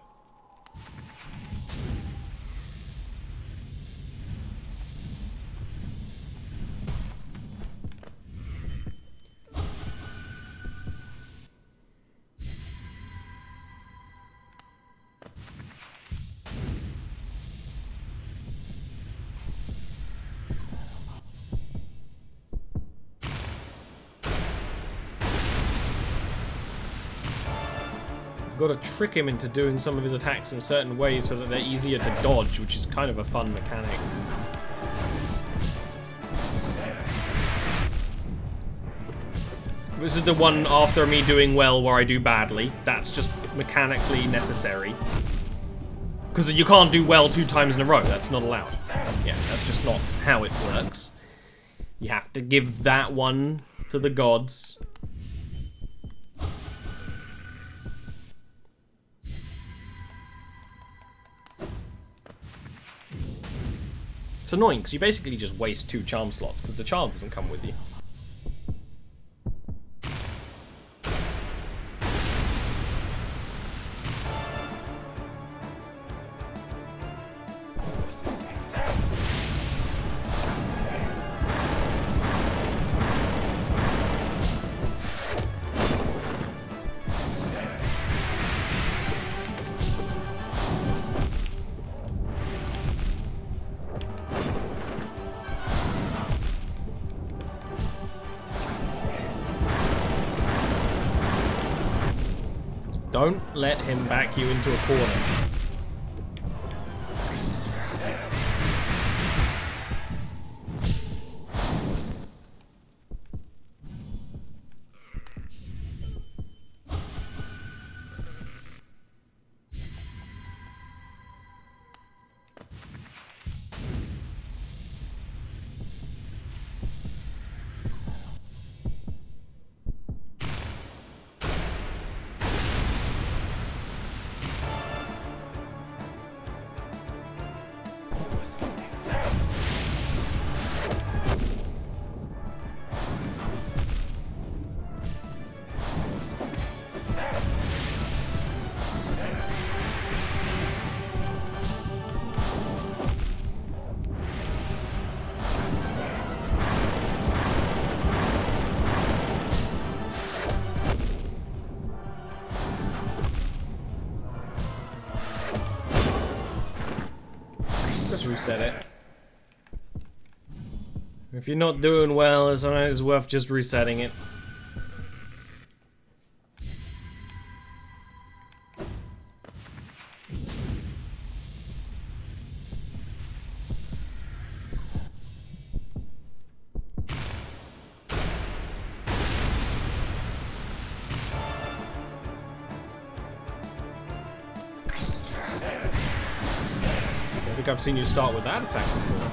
Got to trick him into doing some of his attacks in certain ways so that they're easier to dodge, which is kind of a fun mechanic. This is the one after me doing well where I do badly. That's just mechanically necessary. Because you can't do well 2 times in a row. That's not allowed. Yeah, that's just not how it works. You have to give that one to the gods. It's annoying, because you basically just waste 2 charm slots, because the charm doesn't come with you. Don't let him back you into a corner. reset it. If you're not doing well, it's worth just resetting it. I think I've seen you start with that attack before.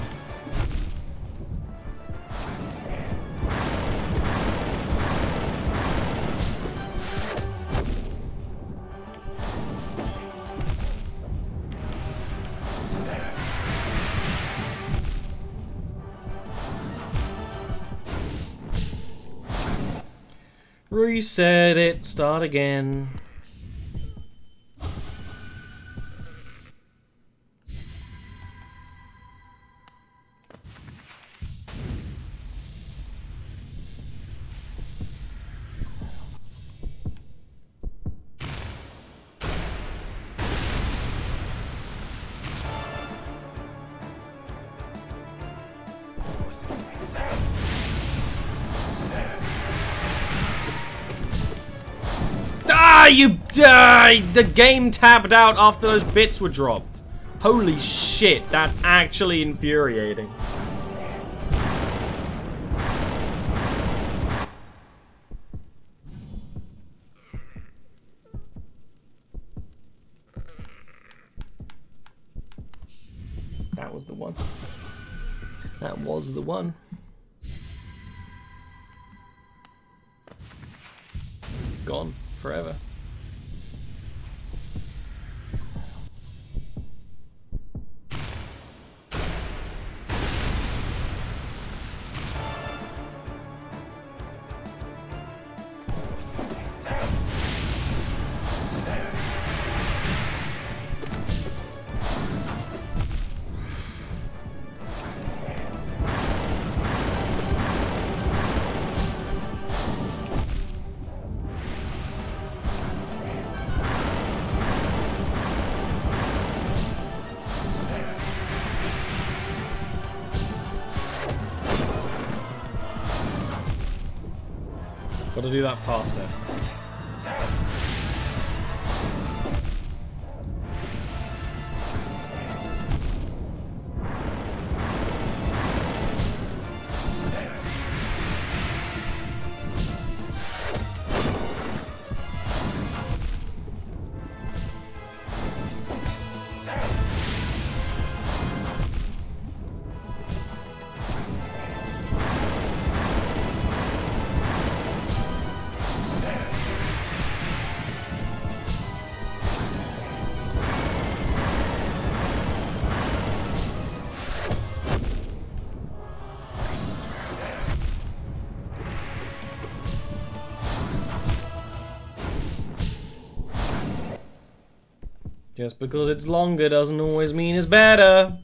Reset it, start again. Ah, you died! The game tapped out after those bits were dropped. Holy shit, that's actually infuriating. That was the one. That was the one. Gone forever. Gotta do that faster. Just because it's longer doesn't always mean it's better.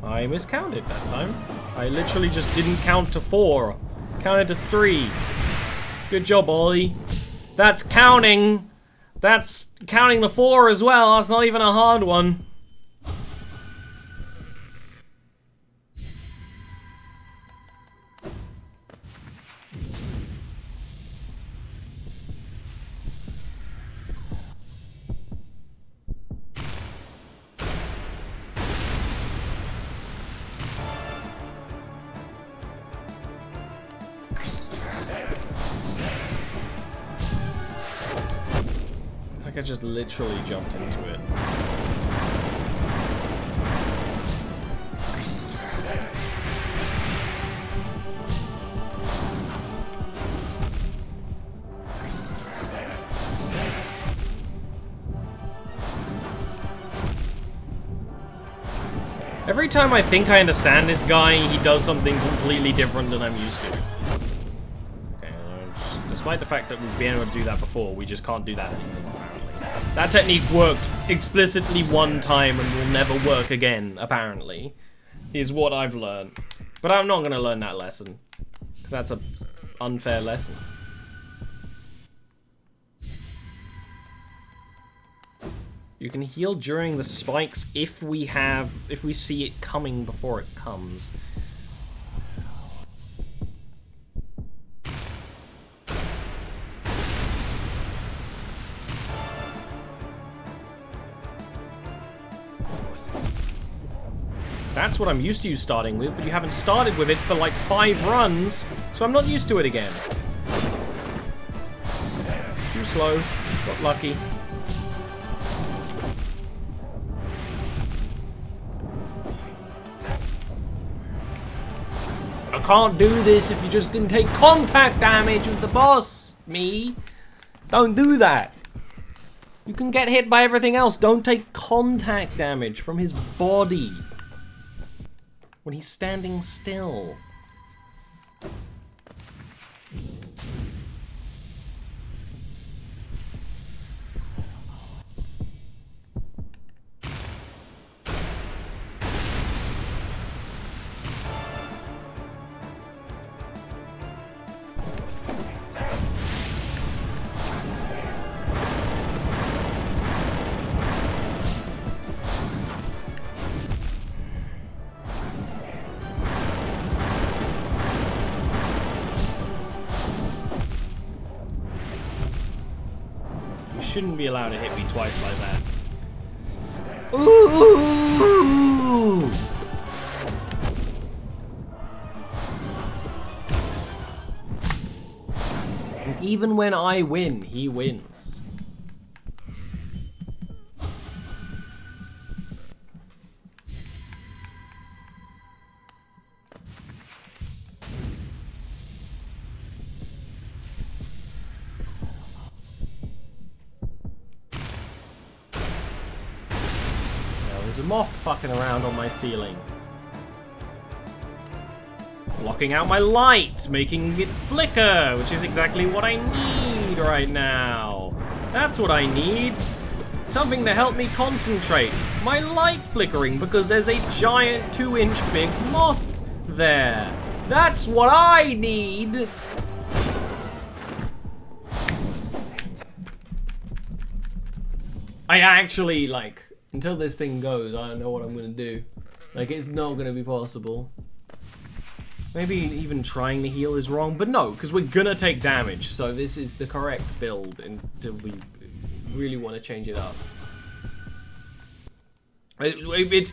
I miscounted that time. I literally just didn't count to 4. Counted to 3. Good job, Ollie. That's counting. That's counting the 4 as well. That's not even a hard one. I just literally jumped into it. Every time I think I understand this guy, he does something completely different than I'm used to. Okay, despite the fact that we've been able to do that before, we just can't do that anymore, apparently. That technique worked explicitly one time and will never work again, apparently, is what I've learned. But I'm not going to learn that lesson, because that's an unfair lesson. You can heal during the spikes if we see it coming before it comes. That's what I'm used to you starting with, but you haven't started with it for like 5 runs, so I'm not used to it again. Too slow. Got lucky. I can't do this if you're just gonna take contact damage with the boss, me. Don't do that. You can get hit by everything else. Don't take contact damage from his body when he's standing still. Shouldn't be allowed to hit me twice like that. Ooh! And even when I win, he wins. There's a moth fucking around on my ceiling. Blocking out my light, making it flicker, which is exactly what I need right now. That's what I need. Something to help me concentrate. My light flickering because there's a giant 2-inch big moth there. That's what I need. I actually, like, until this thing goes, I don't know what I'm gonna do. Like, it's not gonna be possible. Maybe even trying to heal is wrong, but no, because we're gonna take damage, so this is the correct build until we really want to change it up. It's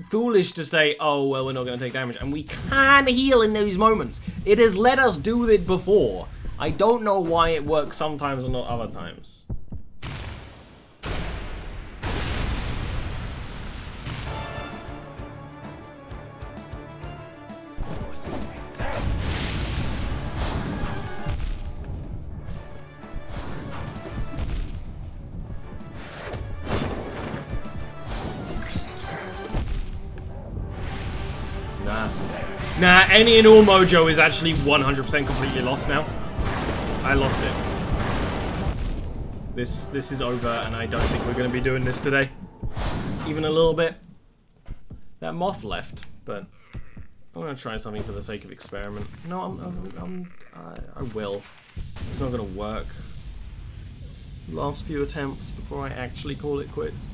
foolish to say, oh, well, we're not gonna take damage, and we can heal in those moments. It has let us do it before. I don't know why it works sometimes and not other times. Nah, any and all mojo is actually 100% completely lost now. I lost it. This is over, and I don't think we're going to be doing this today. Even a little bit. That moth left, but I'm going to try something for the sake of experiment. No, I will. It's not going to work. Last few attempts before I actually call it quits.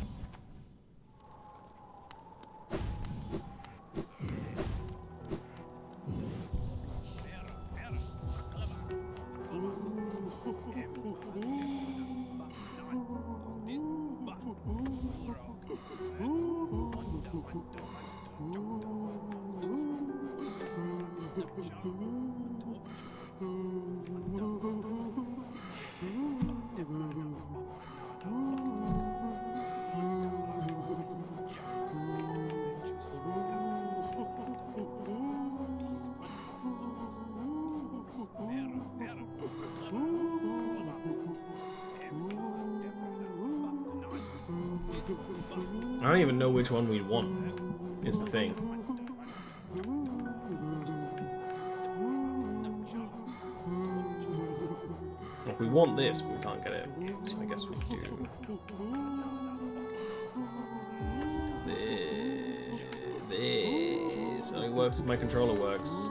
I don't even know which one we'd want. is the thing. Like, we want this, but we can't get it. So I guess we do this. It only works if my controller works.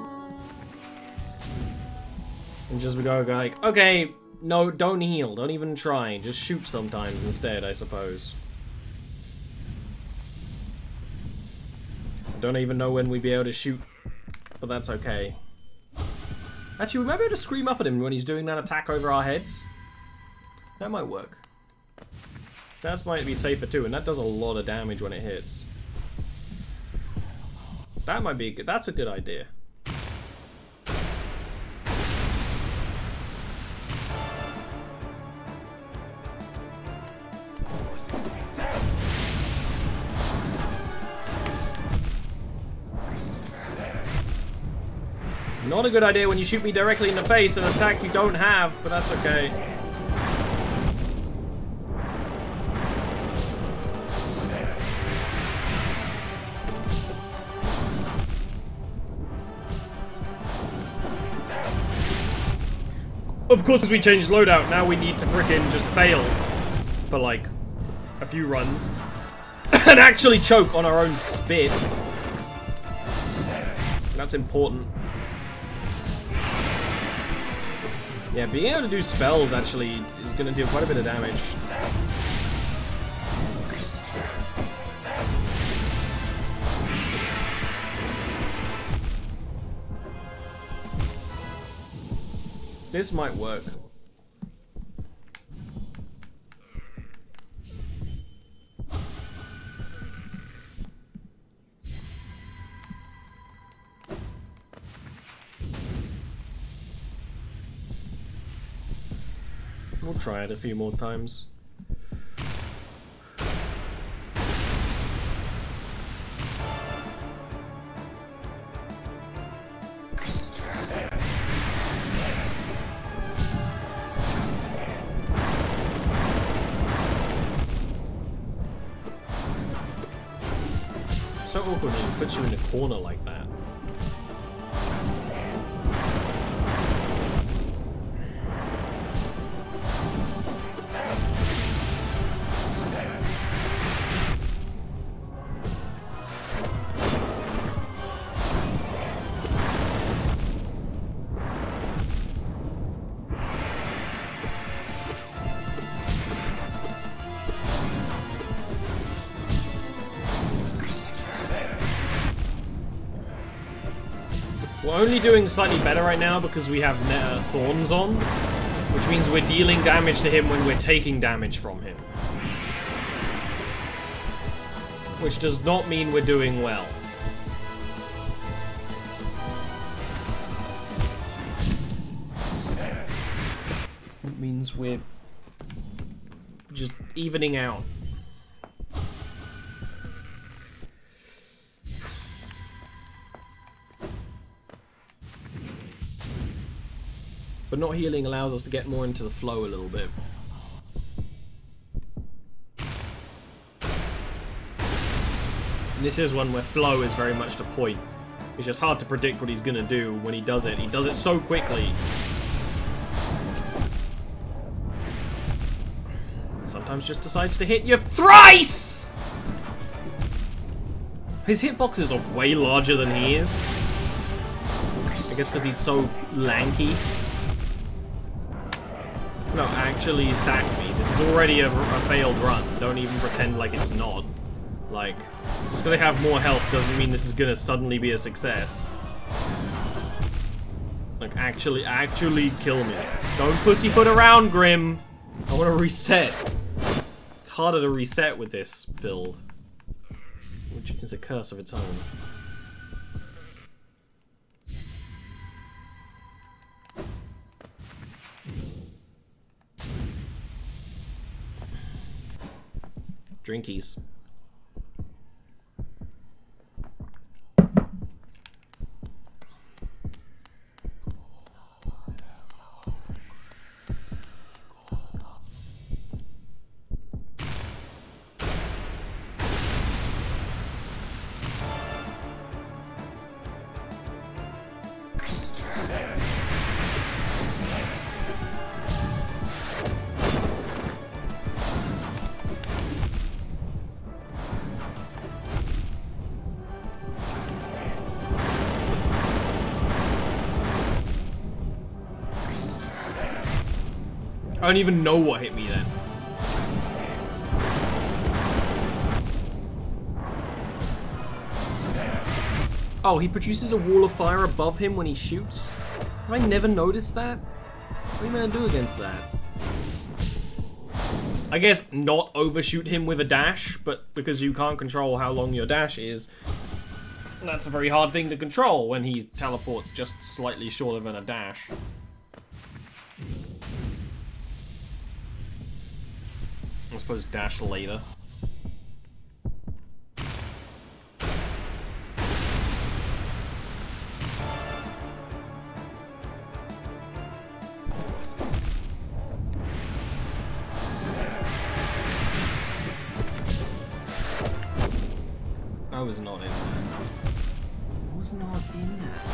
And just we go like, okay, no, don't heal, don't even try, just shoot sometimes instead, I suppose. I don't even know when we'd be able to shoot, but that's okay. Actually, we might be able to scream up at him when he's doing that attack over our heads. That might work. That might be safer too, and that does a lot of damage when it hits. That might be good. That's a good idea. Not a good idea when you shoot me directly in the face, an attack you don't have, but that's okay. Of course, as we changed loadout, now we need to frickin' just fail for like a few runs and actually choke on our own spit. That's important. Yeah, being able to do spells actually is going to do quite a bit of damage. This might work. We'll try it a few more times. So awkward when it puts you in a corner like that. We're only doing slightly better right now because we have thorns on, which means we're dealing damage to him when we're taking damage from him. Which does not mean we're doing well. It means we're just evening out. But not healing allows us to get more into the flow a little bit. And this is one where flow is very much the point. It's just hard to predict what he's gonna do when he does it. He does it so quickly. Sometimes just decides to hit you thrice! His hitboxes are way larger than he is. I guess because he's so lanky. No, actually sack me. This is already a failed run. Don't even pretend like it's not. Like, just because I have more health doesn't mean this is gonna suddenly be a success. Like, actually kill me. Don't pussyfoot around, Grim. I want to reset. It's harder to reset with this build, which is a curse of its own. Drinkies. I don't even know what hit me then. Oh, he produces a wall of fire above him when he shoots? Have I never noticed that? What are you gonna do against that? I guess not overshoot him with a dash, but because you can't control how long your dash is, that's a very hard thing to control when he teleports just slightly shorter than a dash. I suppose dash later. I was not in that. I was not in that.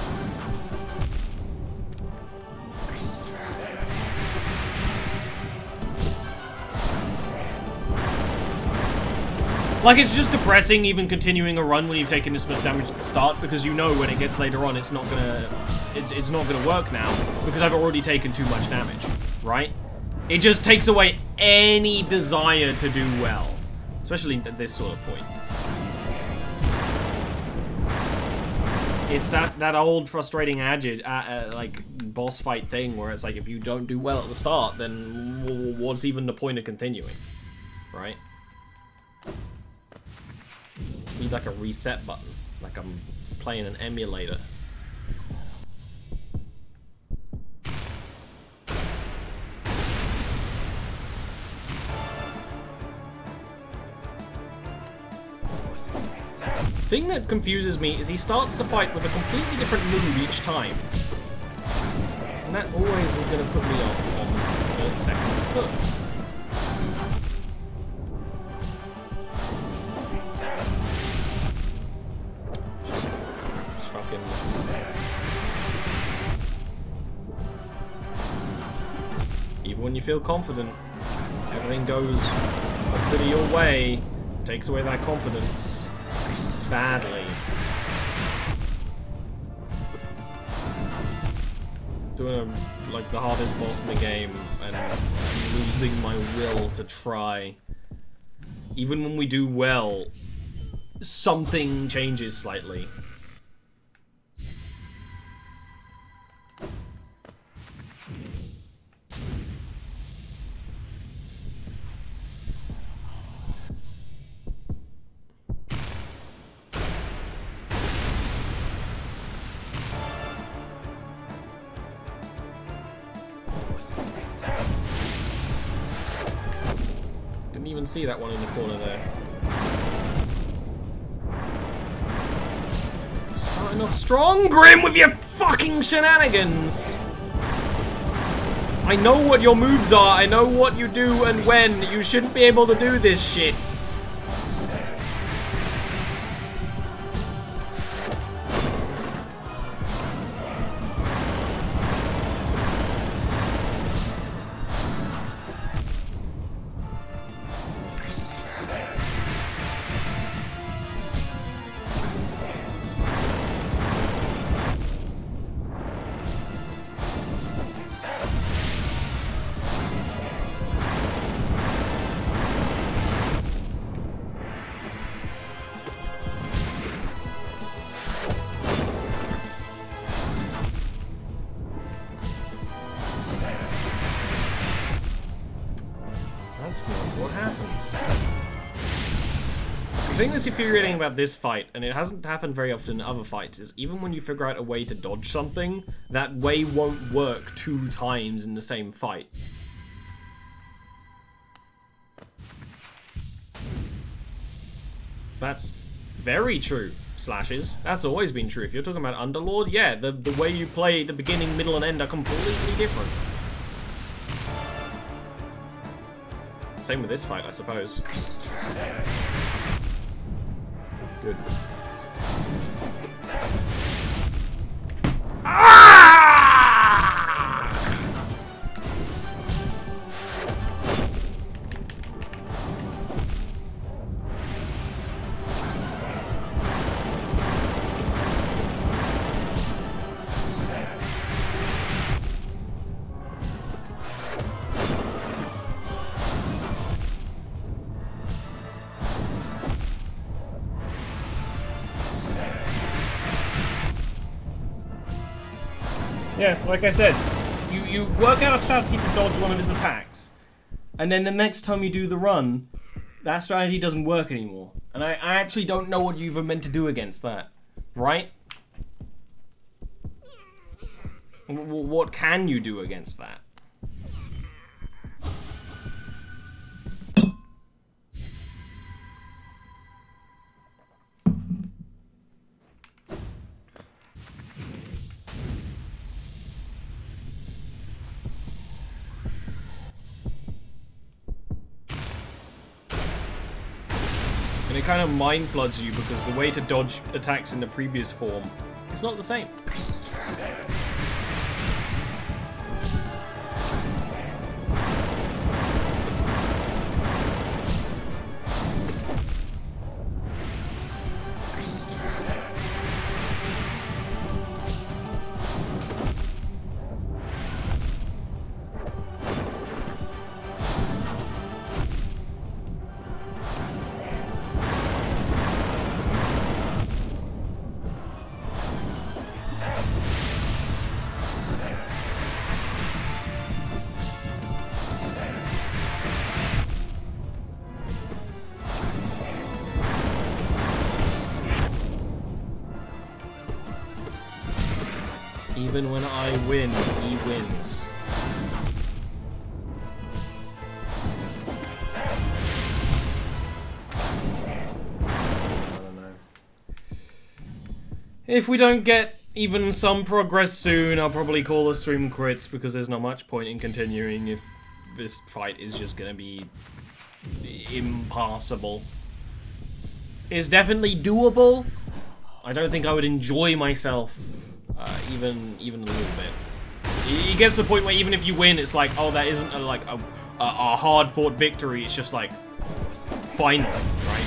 Like, it's just depressing even continuing a run when you've taken this much damage at the start, because you know when it gets later on it's not gonna work now, because I've already taken too much damage, right? It just takes away any desire to do well, especially at this sort of point. It's that old frustrating like boss fight thing where it's like, if you don't do well at the start, then what's even the point of continuing, right? Need like a reset button, like I'm playing an emulator. The thing that confuses me is he starts to fight with a completely different move each time. And that always is going to put me off on the second foot. Just fucking... Even when you feel confident, everything goes opposite of your way, takes away that confidence. Badly. Doing like the hardest boss in the game and losing my will to try. Even when we do well, something changes slightly. Even see that one in the corner there. Starting off strong, Grim, with your fucking shenanigans! I know what your moves are, I know what you do and when. You shouldn't be able to do this shit. That's not what happens. The thing that's infuriating about this fight, and it hasn't happened very often in other fights, is even when you figure out a way to dodge something, that way won't work 2 times in the same fight. That's very true, Slashes. That's always been true. If you're talking about Underlord, yeah, the way you play the beginning, middle, and end are completely different. Same with this fight, I suppose. Good. Yeah, like I said, you work out a strategy to dodge one of his attacks, and then the next time you do the run, that strategy doesn't work anymore. And I actually don't know what you even meant to do against that, right? What can you do against that? And it kind of mind floods you because the way to dodge attacks in the previous form is not the same. Even when I win, he wins. I don't know. If we don't get even some progress soon, I'll probably call the stream quits because there's not much point in continuing if this fight is just gonna be impassable. It's definitely doable. I don't think I would enjoy myself even a little bit. It gets to the point where even if you win, it's like, oh, that isn't a hard-fought victory. It's just like, finally, right?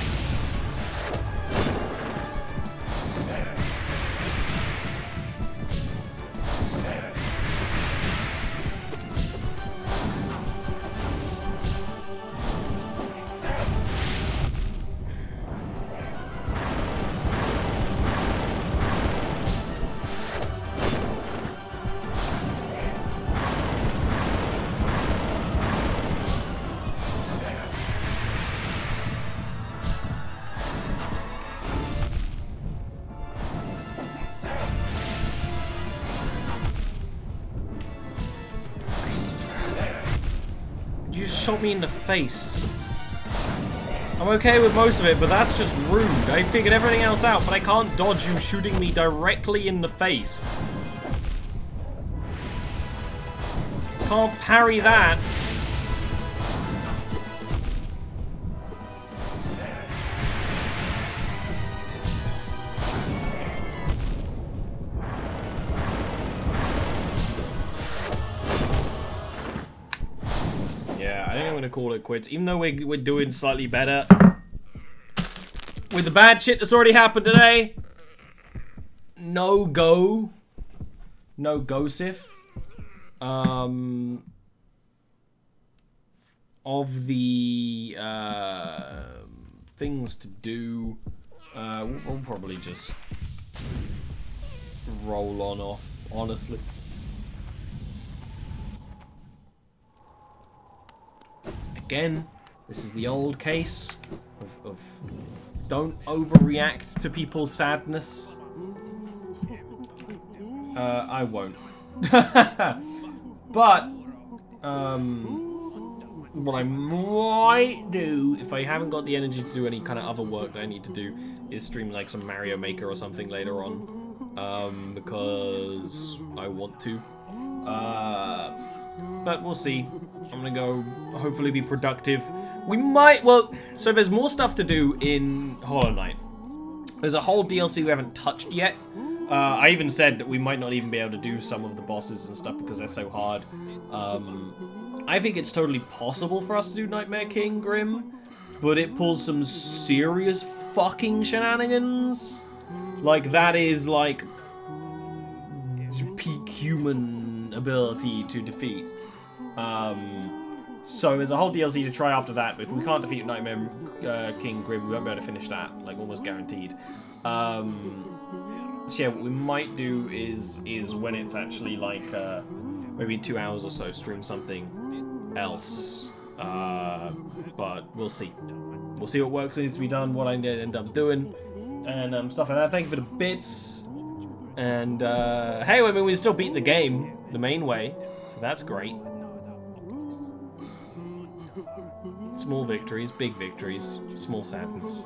You just shot me in the face. I'm okay with most of it, but that's just rude. I figured everything else out, but I can't dodge you shooting me directly in the face. Can't parry that. I think I'm gonna call it quits, even though we're doing slightly better with the bad shit that's already happened today. No go, Sif. Of the things to do, we'll probably just roll on off, honestly. Again, this is the old case of don't overreact to people's sadness. I won't. But, what I might do, if I haven't got the energy to do any kind of other work that I need to do, is stream like some Mario Maker or something later on. Because I want to. But we'll see. I'm gonna go, hopefully be productive. We might, well, so there's more stuff to do in Hollow Knight. There's a whole DLC we haven't touched yet. I even said that we might not even be able to do some of the bosses and stuff because they're so hard. I think it's totally possible for us to do Nightmare King Grim, but it pulls some serious fucking shenanigans. Like, that is, like, peak human ability to defeat. So there's a whole DLC to try after that, but if we can't defeat Nightmare King Grim, we won't be able to finish that, like, almost guaranteed. So yeah, what we might do is when it's actually, like, maybe in 2 hours or so, stream something else. But we'll see. We'll see what works needs to be done, what I end up doing, and stuff like that. Thank you for the bits. And, hey, I mean, we still beat the game the main way, so that's great. Small victories, big victories, small sadness.